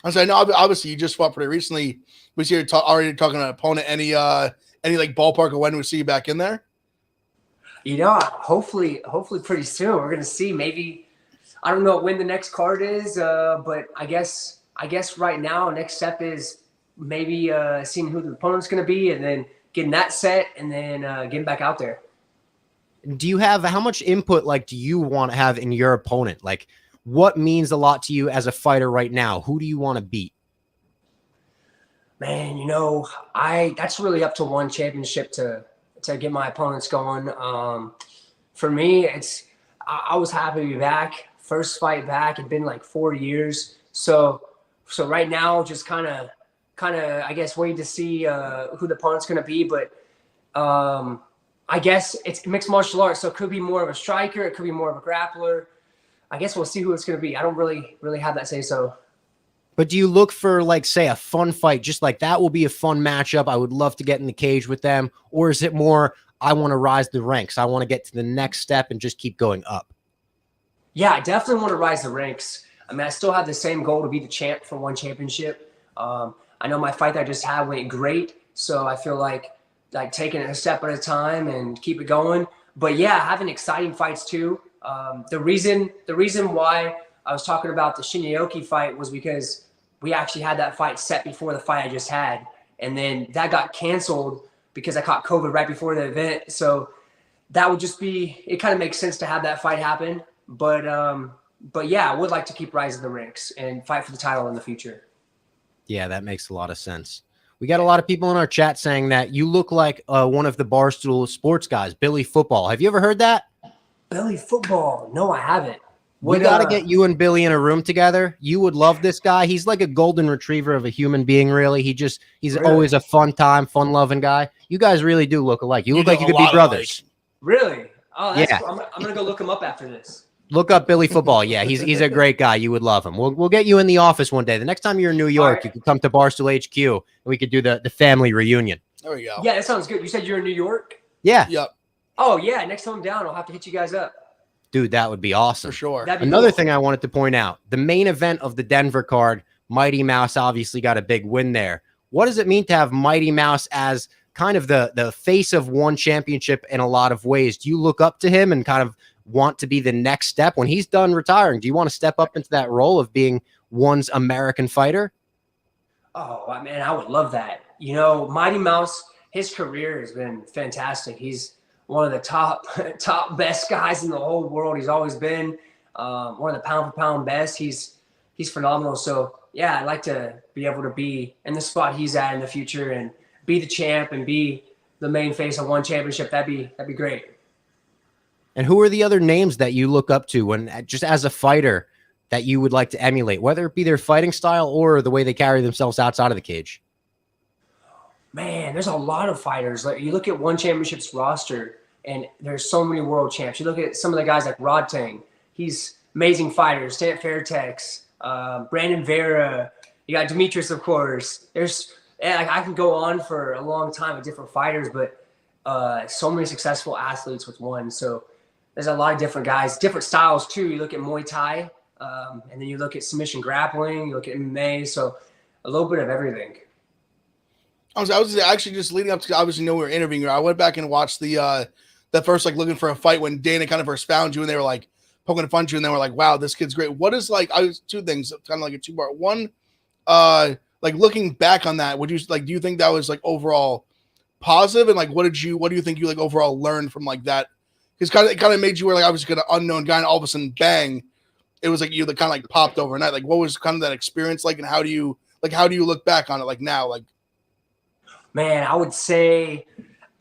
[SPEAKER 2] I know obviously you just fought pretty recently. Was you already talking to an opponent? Any like ballpark of when we see you back in there?
[SPEAKER 3] Hopefully pretty soon. We're gonna see. Maybe I don't know when the next card is, but I guess right now next step is maybe seeing who the opponent's gonna be, and then getting that set, and then getting back out there.
[SPEAKER 1] Do you have how much input do you want to have in your opponent? Like, what means a lot to you as a fighter right now? Who do you want to beat?
[SPEAKER 3] Man, that's really up to one championship to get my opponents going. For me, I was happy to be back. First fight back, it'd been like 4 years. So right now, just kind of I guess wait to see who the opponent's gonna be. But I guess it's mixed martial arts, so it could be more of a striker, it could be more of a grappler. I guess we'll see who it's gonna be. I don't really have that say so.
[SPEAKER 1] But do you look for, say, a fun fight, just like that will be a fun matchup, I would love to get in the cage with them? Or is it more, I want to rise the ranks, I want to get to the next step and just keep going up?
[SPEAKER 3] Yeah, I definitely want to rise the ranks. I mean, I still have the same goal to be the champ for one championship. I know my fight that I just had went great, so I feel like taking it a step at a time and keep it going. But yeah, having exciting fights too. The reason why I was talking about the Shinyaoki fight was because we actually had that fight set before the fight I just had. And then that got canceled because I caught COVID right before the event. So that would just be, it kind of makes sense to have that fight happen. But yeah, I would like to keep rising the ranks and fight for the title in the future.
[SPEAKER 1] Yeah, that makes a lot of sense. We got a lot of people in our chat saying that you look like one of the Barstool sports guys, Billy Football. Have you ever heard that? Billy Football? No, I haven't. We got to get you and Billy in a room together. You would love this guy. He's like a golden retriever of a human being, really. He's really? Always a fun-loving guy. You guys really do look alike. You look like you could be brothers.
[SPEAKER 3] Really? Oh, that's yeah. Cool. I'm going to go look him up after this.
[SPEAKER 1] Look up Billy Football. Yeah, he's a great guy. You would love him. We'll get you in the office one day. The next time you're in New York, you can come to Barstool HQ, and we could do the family reunion.
[SPEAKER 2] There we go.
[SPEAKER 3] Yeah, that sounds good. You said you're in New York?
[SPEAKER 1] Yeah.
[SPEAKER 2] Yep.
[SPEAKER 3] Oh, yeah. Next time I'm down, I'll have to hit you guys up.
[SPEAKER 1] Dude, that would be awesome.
[SPEAKER 2] For sure.
[SPEAKER 1] Another thing I wanted to point out, the main event of the Denver card, Mighty Mouse obviously got a big win there. What does it mean to have Mighty Mouse as kind of the face of one championship in a lot of ways? Do you look up to him and kind of want to be the next step when he's done retiring? Do you want to step up into that role of being one's American fighter?
[SPEAKER 3] Oh, man, I would love that. Mighty Mouse, his career has been fantastic. He's one of the top best guys in the whole world. He's always been one of the pound for pound best. He's phenomenal. So yeah, I'd like to be able to be in the spot he's at in the future and be the champ and be the main face of one championship. That'd be great.
[SPEAKER 1] And who are the other names that you look up to when just as a fighter that you would like to emulate, whether it be their fighting style or the way they carry themselves outside of the cage?
[SPEAKER 3] Man, there's a lot of fighters. Like you look at one championship's roster, and there's so many world champs. You look at some of the guys like Rod Tang. He's amazing fighters. Stant Fairtex, Brandon Vera. You got Demetrius, of course. I can go on for a long time with different fighters, but so many successful athletes with one. So there's a lot of different guys, different styles too. You look at Muay Thai, and then you look at submission grappling. You look at MMA. So a little bit of everything.
[SPEAKER 2] I was actually just leading up to obviously we were interviewing you. I went back and watched the first looking for a fight when Dana kind of first found you and they were like poking fun at you and they were like, wow, this kid's great. What is two things, kind of like a two-part. One, looking back on that, do you think that was overall positive? And what do you think you overall learned from that? Because it kind of made you were obviously an unknown guy and all of a sudden bang, it was you that kind of popped overnight. What was kind of that experience like and how do you look back on it now?
[SPEAKER 3] Man, I would say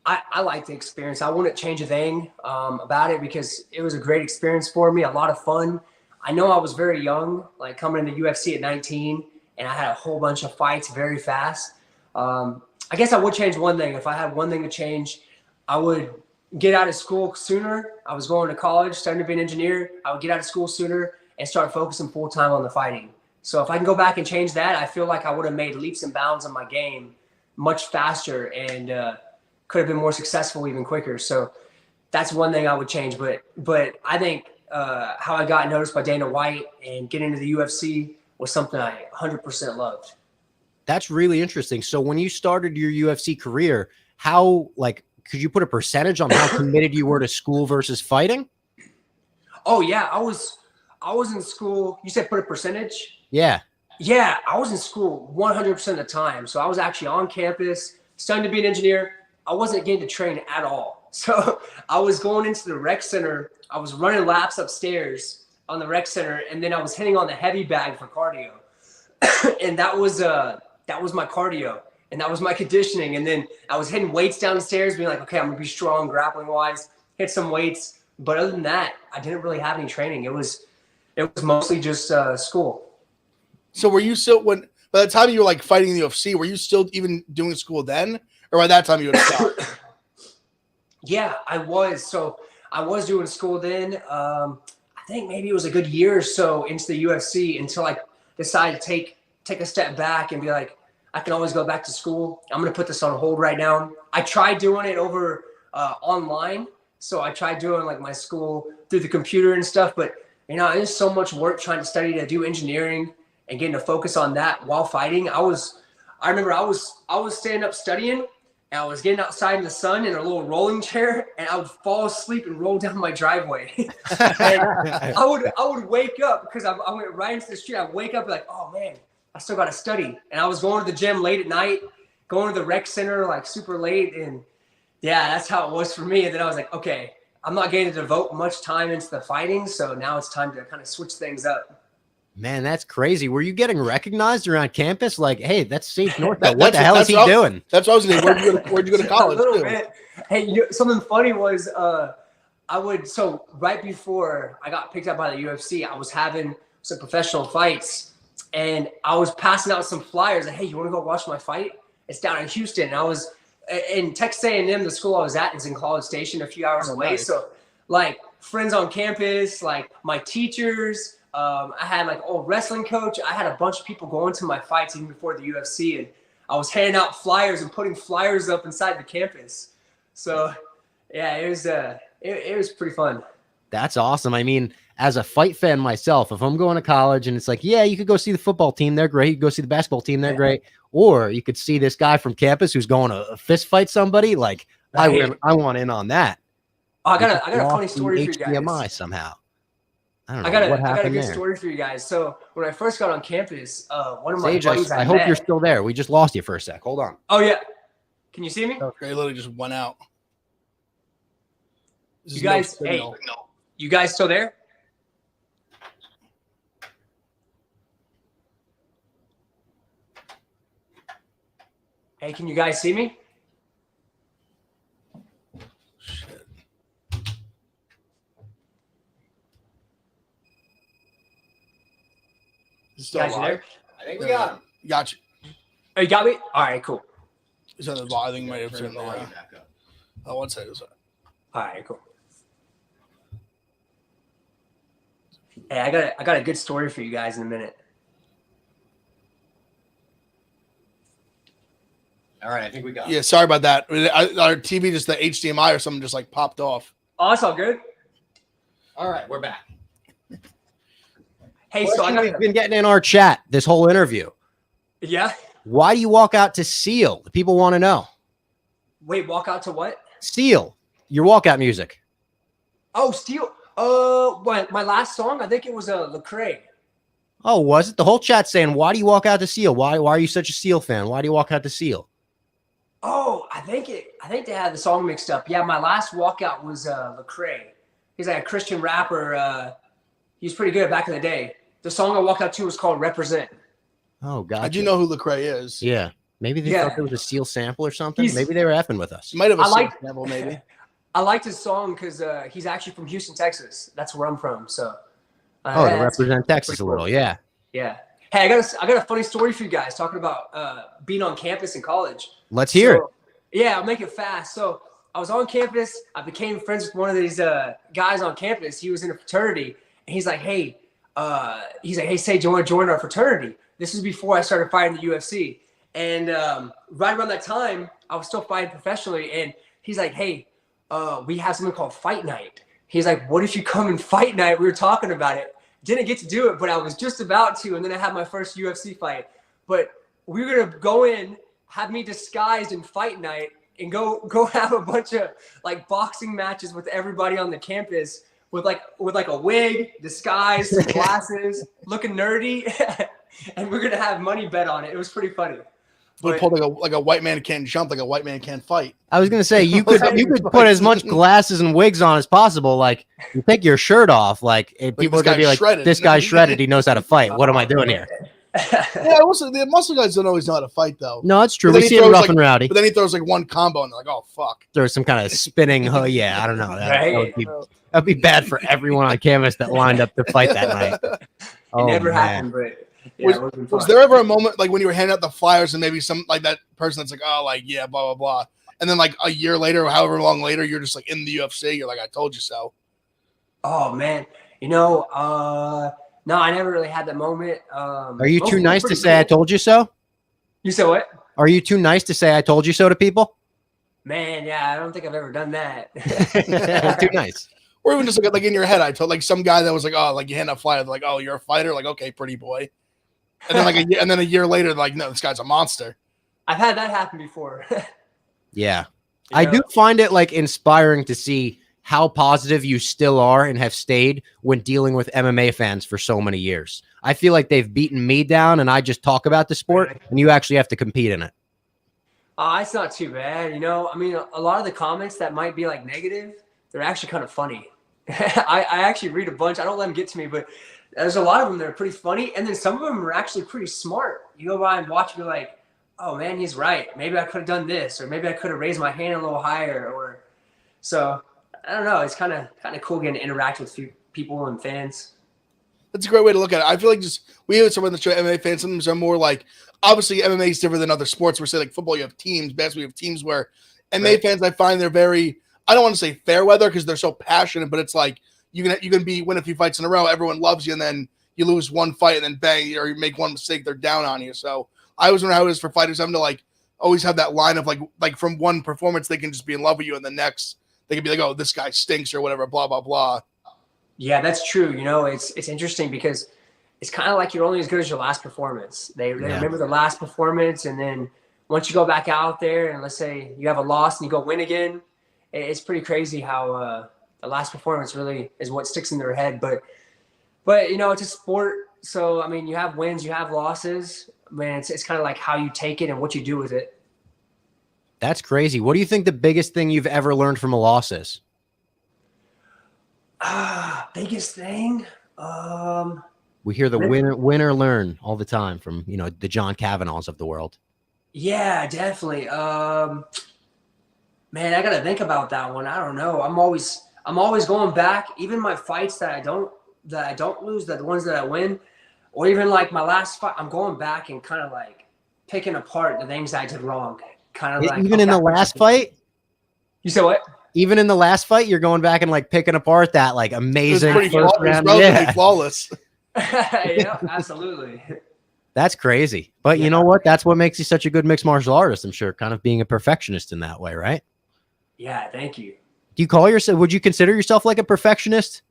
[SPEAKER 3] I like the experience. I wouldn't change a thing about it because it was a great experience for me, a lot of fun. I know I was very young, coming into UFC at 19, and I had a whole bunch of fights very fast. I guess I would change one thing. If I had one thing to change, I would get out of school sooner. I was going to college, studying to be an engineer. I would get out of school sooner and start focusing full-time on the fighting. So if I can go back and change that, I feel like I would have made leaps and bounds in my game much faster and could have been more successful even quicker. So that's one thing I would change. But I think how I got noticed by Dana White and getting into the UFC was something I 100% loved.
[SPEAKER 1] That's really interesting. So when you started your UFC career, how, like, could you put a percentage on how committed you were to school versus fighting?
[SPEAKER 3] Oh yeah, I was in school. You said put a percentage?
[SPEAKER 1] Yeah.
[SPEAKER 3] Yeah, I was in school 100% of the time. So I was actually on campus, studying to be an engineer. I wasn't getting to train at all. So I was going into the rec center. I was running laps upstairs on the rec center, and then I was hitting on the heavy bag for cardio. And that was my cardio, and that was my conditioning. And then I was hitting weights downstairs, being like, okay, I'm gonna be strong grappling wise, hit some weights. But other than that, I didn't really have any training. It was mostly just school.
[SPEAKER 2] So were you still, by the time you were like fighting in the UFC, were you still even doing school then? Or by that time you had stopped?
[SPEAKER 3] Yeah, I was. So I was doing school then. I think maybe it was a good year or so into the UFC until I decided to take a step back and be like, I can always go back to school. I'm going to put this on hold right now. I tried doing it over online. So I tried doing like my school through the computer and stuff, but there's so much work trying to study to do engineering and getting to focus on that while fighting. I remember I was standing up studying, and I was getting outside in the sun in a little rolling chair, and I would fall asleep and roll down my driveway. And I would wake up because I went right into the street. I'd wake up like, oh man, I still got to study. And I was going to the gym late at night, going to the rec center like super late. And yeah, that's how it was for me. And then I was like, okay, I'm not getting to devote much time into the fighting. So now it's time to kind of switch things up.
[SPEAKER 1] Man, that's crazy. Were you getting recognized around campus? Like, hey, that's Sage Northcutt. What the hell is he doing?
[SPEAKER 2] That's what I was thinking. Where'd you go to college?
[SPEAKER 3] A little bit. Hey, something funny was so right before I got picked up by the UFC, I was having some professional fights, and I was passing out some flyers like, hey, you want to go watch my fight? It's down in Houston. And I was in Texas A&M, the school I was at is in College Station, a few hours away.
[SPEAKER 2] Nice.
[SPEAKER 3] So like friends on campus, like my teachers, I had like old wrestling coach. I had a bunch of people going to my fights even before the UFC, and I was handing out flyers and putting flyers up inside the campus. So yeah, it was pretty fun.
[SPEAKER 1] That's awesome. I mean, as a fight fan myself, if I'm going to college and it's like, yeah, you could go see the football team, they're great. You could go see the basketball team, they're great. Or you could see this guy from campus who's going to fist fight somebody. Like, I want in on that.
[SPEAKER 3] Oh, I got a funny story for you guys.
[SPEAKER 1] HDMI somehow. I don't know.
[SPEAKER 3] I got a good story for you guys. So when I first got on campus, one of my
[SPEAKER 1] Sage,
[SPEAKER 3] buddies
[SPEAKER 1] I hope you're still there. We just lost you for a sec. Hold on.
[SPEAKER 3] Oh yeah, can you see me?
[SPEAKER 2] Okay, literally just went out.
[SPEAKER 3] You guys, you guys still there? Hey, can you guys see me?
[SPEAKER 2] Shit.
[SPEAKER 3] Guys, you there?
[SPEAKER 1] I think we got him.
[SPEAKER 2] Got you.
[SPEAKER 3] Oh, you got me? All right, cool.
[SPEAKER 2] Is that the volume? I think you might have turned the Oh, one second.
[SPEAKER 3] All right, cool. Hey, I got a good story for you guys in a minute.
[SPEAKER 1] All right, I think we got
[SPEAKER 2] Yeah, sorry about that. Our TV, just the HDMI or something, just like popped off.
[SPEAKER 3] Oh, that's all good.
[SPEAKER 1] All right, we're back.
[SPEAKER 3] Hey, so
[SPEAKER 1] we've been getting in our chat this whole interview.
[SPEAKER 3] Yeah.
[SPEAKER 1] Why do you walk out to Seal? The people want to know.
[SPEAKER 3] Wait, walk out to what?
[SPEAKER 1] Seal, your walkout music.
[SPEAKER 3] Oh, Steel. My last song, I think it was Lecrae.
[SPEAKER 1] Oh, was it? The whole chat saying, why do you walk out to Seal? Why are you such a Seal fan? Why do you walk out to Seal?
[SPEAKER 3] Oh, I think they had the song mixed up. Yeah, my last walkout was Lecrae. He's like a Christian rapper. He was pretty good back in the day. The song I walked out to was called Represent.
[SPEAKER 1] Oh, God.
[SPEAKER 2] I do know who Lecrae is.
[SPEAKER 1] Yeah. Maybe they thought there was a Seal sample or something. Maybe they were effing with us.
[SPEAKER 2] Might have a sample, maybe.
[SPEAKER 3] I liked his song because he's actually from Houston, Texas. That's where I'm from. So.
[SPEAKER 1] To represent Texas a little, yeah.
[SPEAKER 3] Yeah. Hey, I got a funny story for you guys talking about being on campus in college.
[SPEAKER 1] Let's hear it.
[SPEAKER 3] Yeah, I'll make it fast. So I was on campus. I became friends with one of these guys on campus. He was in a fraternity, and he's like, hey, Sage, you want to join our fraternity? This is before I started fighting the UFC. And right around that time, I was still fighting professionally. And he's like, hey, we have something called fight night. He's like, what if you come and fight night? We were talking about it. Didn't get to do it, but I was just about to. And then I had my first UFC fight. But we were going to go in, have me disguised in fight night, and go have a bunch of like boxing matches with everybody on the campus with like a wig, disguise, glasses, looking nerdy. And we're going to have money bet on it. It was pretty funny.
[SPEAKER 2] We pulled like a white man can't jump, like a white man can't fight.
[SPEAKER 1] I was gonna say you could put as much glasses and wigs on as possible. Like you take your shirt off, like people are gonna be like, shredded. "This guy's shredded. He knows how to fight. What am I doing here?"
[SPEAKER 2] Yeah, also the muscle guys don't always know how to fight, though.
[SPEAKER 1] No, it's true. We see him rough and rowdy.
[SPEAKER 2] But then he throws like one combo, and they're like, "Oh fuck!"
[SPEAKER 1] There's some kind of spinning. Yeah, I don't know. That'd be bad for everyone on campus that lined up to fight that night.
[SPEAKER 3] It never happened, but.
[SPEAKER 2] Yeah, was there ever a moment like when you were handing out the flyers and maybe some like that person that's like, oh, like, yeah, blah, blah, blah. And then like a year later or however long later, you're just like in the UFC. You're like, I told you so.
[SPEAKER 3] Oh, man. No, I never really had that moment.
[SPEAKER 1] Are you too nice to say I told you so?
[SPEAKER 3] You said what?
[SPEAKER 1] Are you too nice to say I told you so to people?
[SPEAKER 3] Man, yeah, I don't think I've ever done that.
[SPEAKER 1] Too nice.
[SPEAKER 2] Or even just like in your head, I told like some guy that was like, oh, like you hand out flyers, like, oh, you're a fighter, like, okay, pretty boy. And then a year later, like, no, this guy's a monster.
[SPEAKER 3] I've had that happen before.
[SPEAKER 1] Yeah. I do find it like inspiring to see how positive you still are and have stayed when dealing with MMA fans for so many years. I feel like they've beaten me down and I just talk about the sport and you actually have to compete in it.
[SPEAKER 3] It's not too bad. I mean, a lot of the comments that might be like negative, they're actually kind of funny. I actually read a bunch. I don't let them get to me, but there's a lot of them that are pretty funny. And then some of them are actually pretty smart. You go by and watch and be like, oh, man, he's right. Maybe I could have done this, or maybe I could have raised my hand a little higher. So I don't know. It's kind of cool getting to interact with people and fans.
[SPEAKER 2] That's a great way to look at it. I feel like we have someone that show MMA fans sometimes are more like, obviously MMA is different than other sports. We're saying like football, you have teams. Basketball, you have teams where MMA fans, I find they're very, I don't want to say fair weather because they're so passionate, but it's like, you can win a few fights in a row. Everyone loves you, and then you lose one fight, and then bang, or you make one mistake, they're down on you. So I always wonder how it is for fighters having to like always have that line of like from one performance they can just be in love with you, and the next they can be like, oh, this guy stinks or whatever, blah blah blah.
[SPEAKER 3] Yeah, that's true. It's interesting because it's kind of like you're only as good as your last performance. They remember the last performance, and then once you go back out there, and let's say you have a loss and you go win again, it's pretty crazy how. The last performance really is what sticks in their head, but it's a sport. So, I mean, you have wins, you have losses, man. It's kind of like how you take it and what you do with it.
[SPEAKER 1] That's crazy. What do you think the biggest thing you've ever learned from a loss is?
[SPEAKER 3] Biggest thing.
[SPEAKER 1] We hear the win or learn all the time from, the John Kavanaughs of the world. Yeah,
[SPEAKER 3] definitely. Man, I got to think about that one. I don't know. I'm always going back, even my fights that I don't lose, the ones that I win, or even like my last fight, I'm going back and kind of like picking apart the things I did wrong. Kind of like
[SPEAKER 1] even in the last fight.
[SPEAKER 3] You said what?
[SPEAKER 1] Even in the last fight, you're going back and like picking apart that like amazing
[SPEAKER 2] first round. Relatively flawless.
[SPEAKER 3] Yeah, absolutely.
[SPEAKER 1] That's crazy. But you know what? That's what makes you such a good mixed martial artist, I'm sure, kind of being a perfectionist in that way, right?
[SPEAKER 3] Yeah, thank you.
[SPEAKER 1] Would you consider yourself like a perfectionist?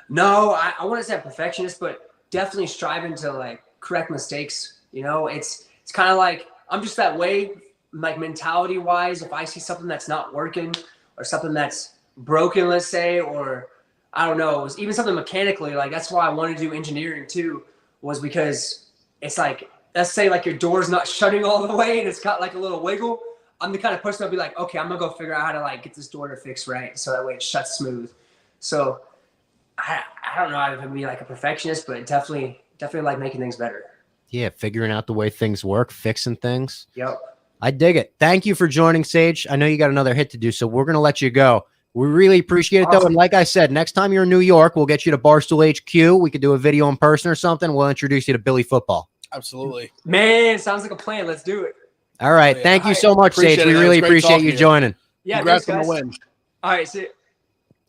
[SPEAKER 3] No, I wouldn't say a perfectionist, but definitely striving to like correct mistakes. It's kind of like I'm just that way, like mentality wise. If I see something that's not working or something that's broken, let's say, or I don't know, even something mechanically, like that's why I wanted to do engineering too, was because it's like, let's say like your door's not shutting all the way and it's got like a little wiggle. I'm the kind of person that'll be like, okay, I'm gonna go figure out how to like get this door to fix right, so that way it shuts smooth. So I don't know how to be like a perfectionist, but definitely like making things better.
[SPEAKER 1] Yeah, figuring out the way things work, fixing things.
[SPEAKER 3] Yep.
[SPEAKER 1] I dig it. Thank you for joining, Sage. I know you got another hit to do, so we're gonna let you go. We really appreciate it, though. And like I said, next time you're in New York, we'll get you to Barstool HQ. We could do a video in person or something. We'll introduce you to Billy Football.
[SPEAKER 2] Absolutely.
[SPEAKER 3] Man, sounds like a plan. Let's do it.
[SPEAKER 1] All right. Thank you so much, Sage. We really appreciate you joining.
[SPEAKER 3] Yeah,
[SPEAKER 2] congrats on the win.
[SPEAKER 3] All right, see you.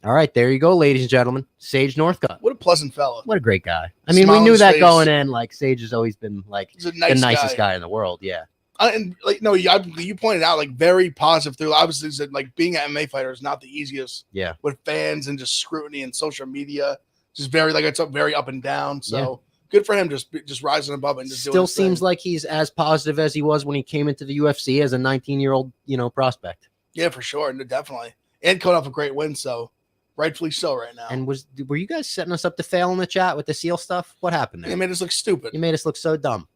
[SPEAKER 1] All right, there you go, ladies and gentlemen. Sage Northcutt.
[SPEAKER 2] What a pleasant fella.
[SPEAKER 1] What a great guy. I mean,
[SPEAKER 2] Smile
[SPEAKER 1] we
[SPEAKER 2] on
[SPEAKER 1] knew
[SPEAKER 2] his
[SPEAKER 1] that
[SPEAKER 2] face.
[SPEAKER 1] going in. Like, Sage has always been like
[SPEAKER 2] He's a
[SPEAKER 1] the
[SPEAKER 2] nice
[SPEAKER 1] nicest guy in the world. Yeah.
[SPEAKER 2] And like, no, you pointed out like very positive through. Obviously, said like being an MMA fighter is not the easiest.
[SPEAKER 1] Yeah.
[SPEAKER 2] With fans and just scrutiny and social media, just very like it's up very up and down. So good for him, just rising above and just
[SPEAKER 1] Still
[SPEAKER 2] doing his
[SPEAKER 1] seems
[SPEAKER 2] thing.
[SPEAKER 1] like he's as positive as he was when he came into the UFC as a 19-year-old, prospect.
[SPEAKER 2] Yeah, for sure, no, definitely, and coming off a great win, so rightfully so right now.
[SPEAKER 1] And were you guys setting us up to fail in the chat with the seal stuff? What happened there?
[SPEAKER 2] It made us look stupid.
[SPEAKER 1] You made us look so dumb.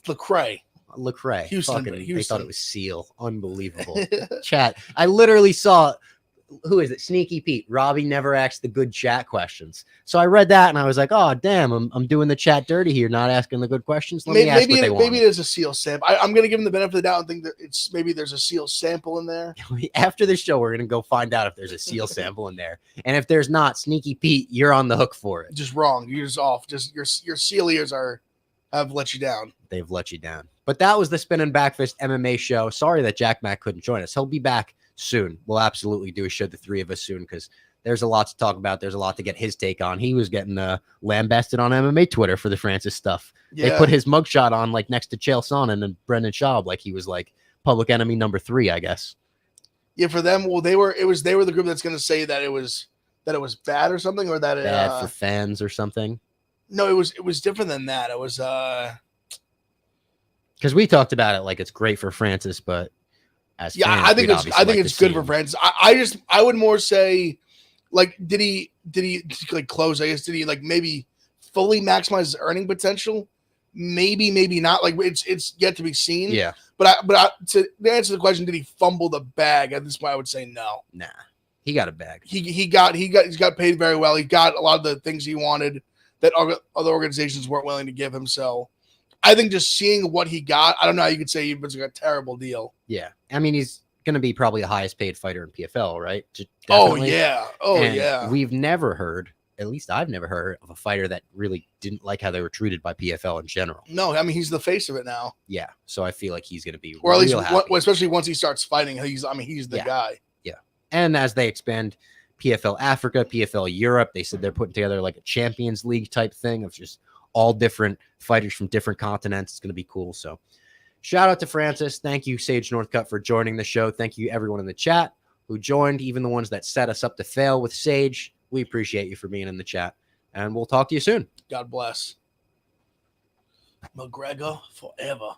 [SPEAKER 2] Lecrae.
[SPEAKER 1] Lecrae.
[SPEAKER 2] Houston.
[SPEAKER 1] They thought it was Seal. Unbelievable. Chat. I literally saw, who is it? Sneaky Pete. Robbie never asked the good chat questions. So I read that and I was like, oh, damn, I'm doing the chat dirty here, not asking the good questions. Let me ask what they want.
[SPEAKER 2] Maybe there's a Seal sample. I'm going to give him the benefit of the doubt and think that maybe there's a Seal sample in there.
[SPEAKER 1] After the show, we're going to go find out if there's a Seal sample in there. And if there's not, Sneaky Pete, you're on the hook for it.
[SPEAKER 2] Just wrong. You're just off. Just your Seal ears have let you down.
[SPEAKER 1] They've let you down. But that was the Spinnin Backfist MMA show. Sorry that Jack Mack couldn't join us. He'll be back soon. We'll absolutely do a show, the three of us, soon, because there's a lot to talk about. There's a lot to get his take on. He was getting lambasted on MMA Twitter for the Francis stuff. Yeah. They put his mugshot on like next to Chael Sonnen and Brendan Schaub, like he was like public enemy number 3, I guess.
[SPEAKER 2] Yeah, for them, well, they were the group that's going to say that it was bad or something, or that
[SPEAKER 1] bad for fans or something.
[SPEAKER 2] No, it was different than that. It was
[SPEAKER 1] because we talked about it like it's great for Francis, but as fans,
[SPEAKER 2] I think it's good for Francis. I would more say, like, did he like close? I guess did he like maybe fully maximize his earning potential? Maybe not. Like it's yet to be seen.
[SPEAKER 1] Yeah.
[SPEAKER 2] But to answer the question, did he fumble the bag? At this point, I would say no.
[SPEAKER 1] Nah, he got a bag.
[SPEAKER 2] He's got paid very well. He got a lot of the things he wanted that other organizations weren't willing to give him. So I think just seeing what he got, I don't know how you could say he was like a terrible deal.
[SPEAKER 1] Yeah. I mean, he's going to be probably the highest paid fighter in PFL, right?
[SPEAKER 2] Definitely. Oh, yeah.
[SPEAKER 1] We've never heard, at least I've never heard, of a fighter that really didn't like how they were treated by PFL in general.
[SPEAKER 2] No, I mean, he's the face of it now.
[SPEAKER 1] Yeah. So I feel like he's going to be
[SPEAKER 2] or at least,
[SPEAKER 1] happy.
[SPEAKER 2] Especially once he starts fighting, he's the guy.
[SPEAKER 1] Yeah. And as they expand PFL Africa, PFL Europe, they said they're putting together like a Champions League type thing of just all different fighters from different continents. It's going to be cool. So shout out to Francis. Thank you, Sage Northcutt, for joining the show. Thank you, everyone in the chat who joined, even the ones that set us up to fail with Sage. We appreciate you for being in the chat, and we'll talk to you soon.
[SPEAKER 2] God bless. McGregor forever.